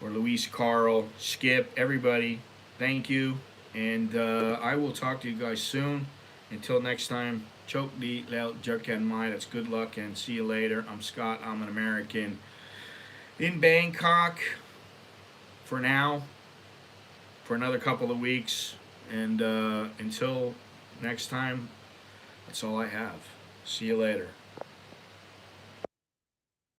or Luis Carl, Skip, everybody, thank you. And I will talk to you guys soon. Until next time, choke the jerk and my. That's good luck and see you later. I'm Scott. I'm an American in Bangkok for now, for another couple of weeks. And until next time, that's all I have. See you later.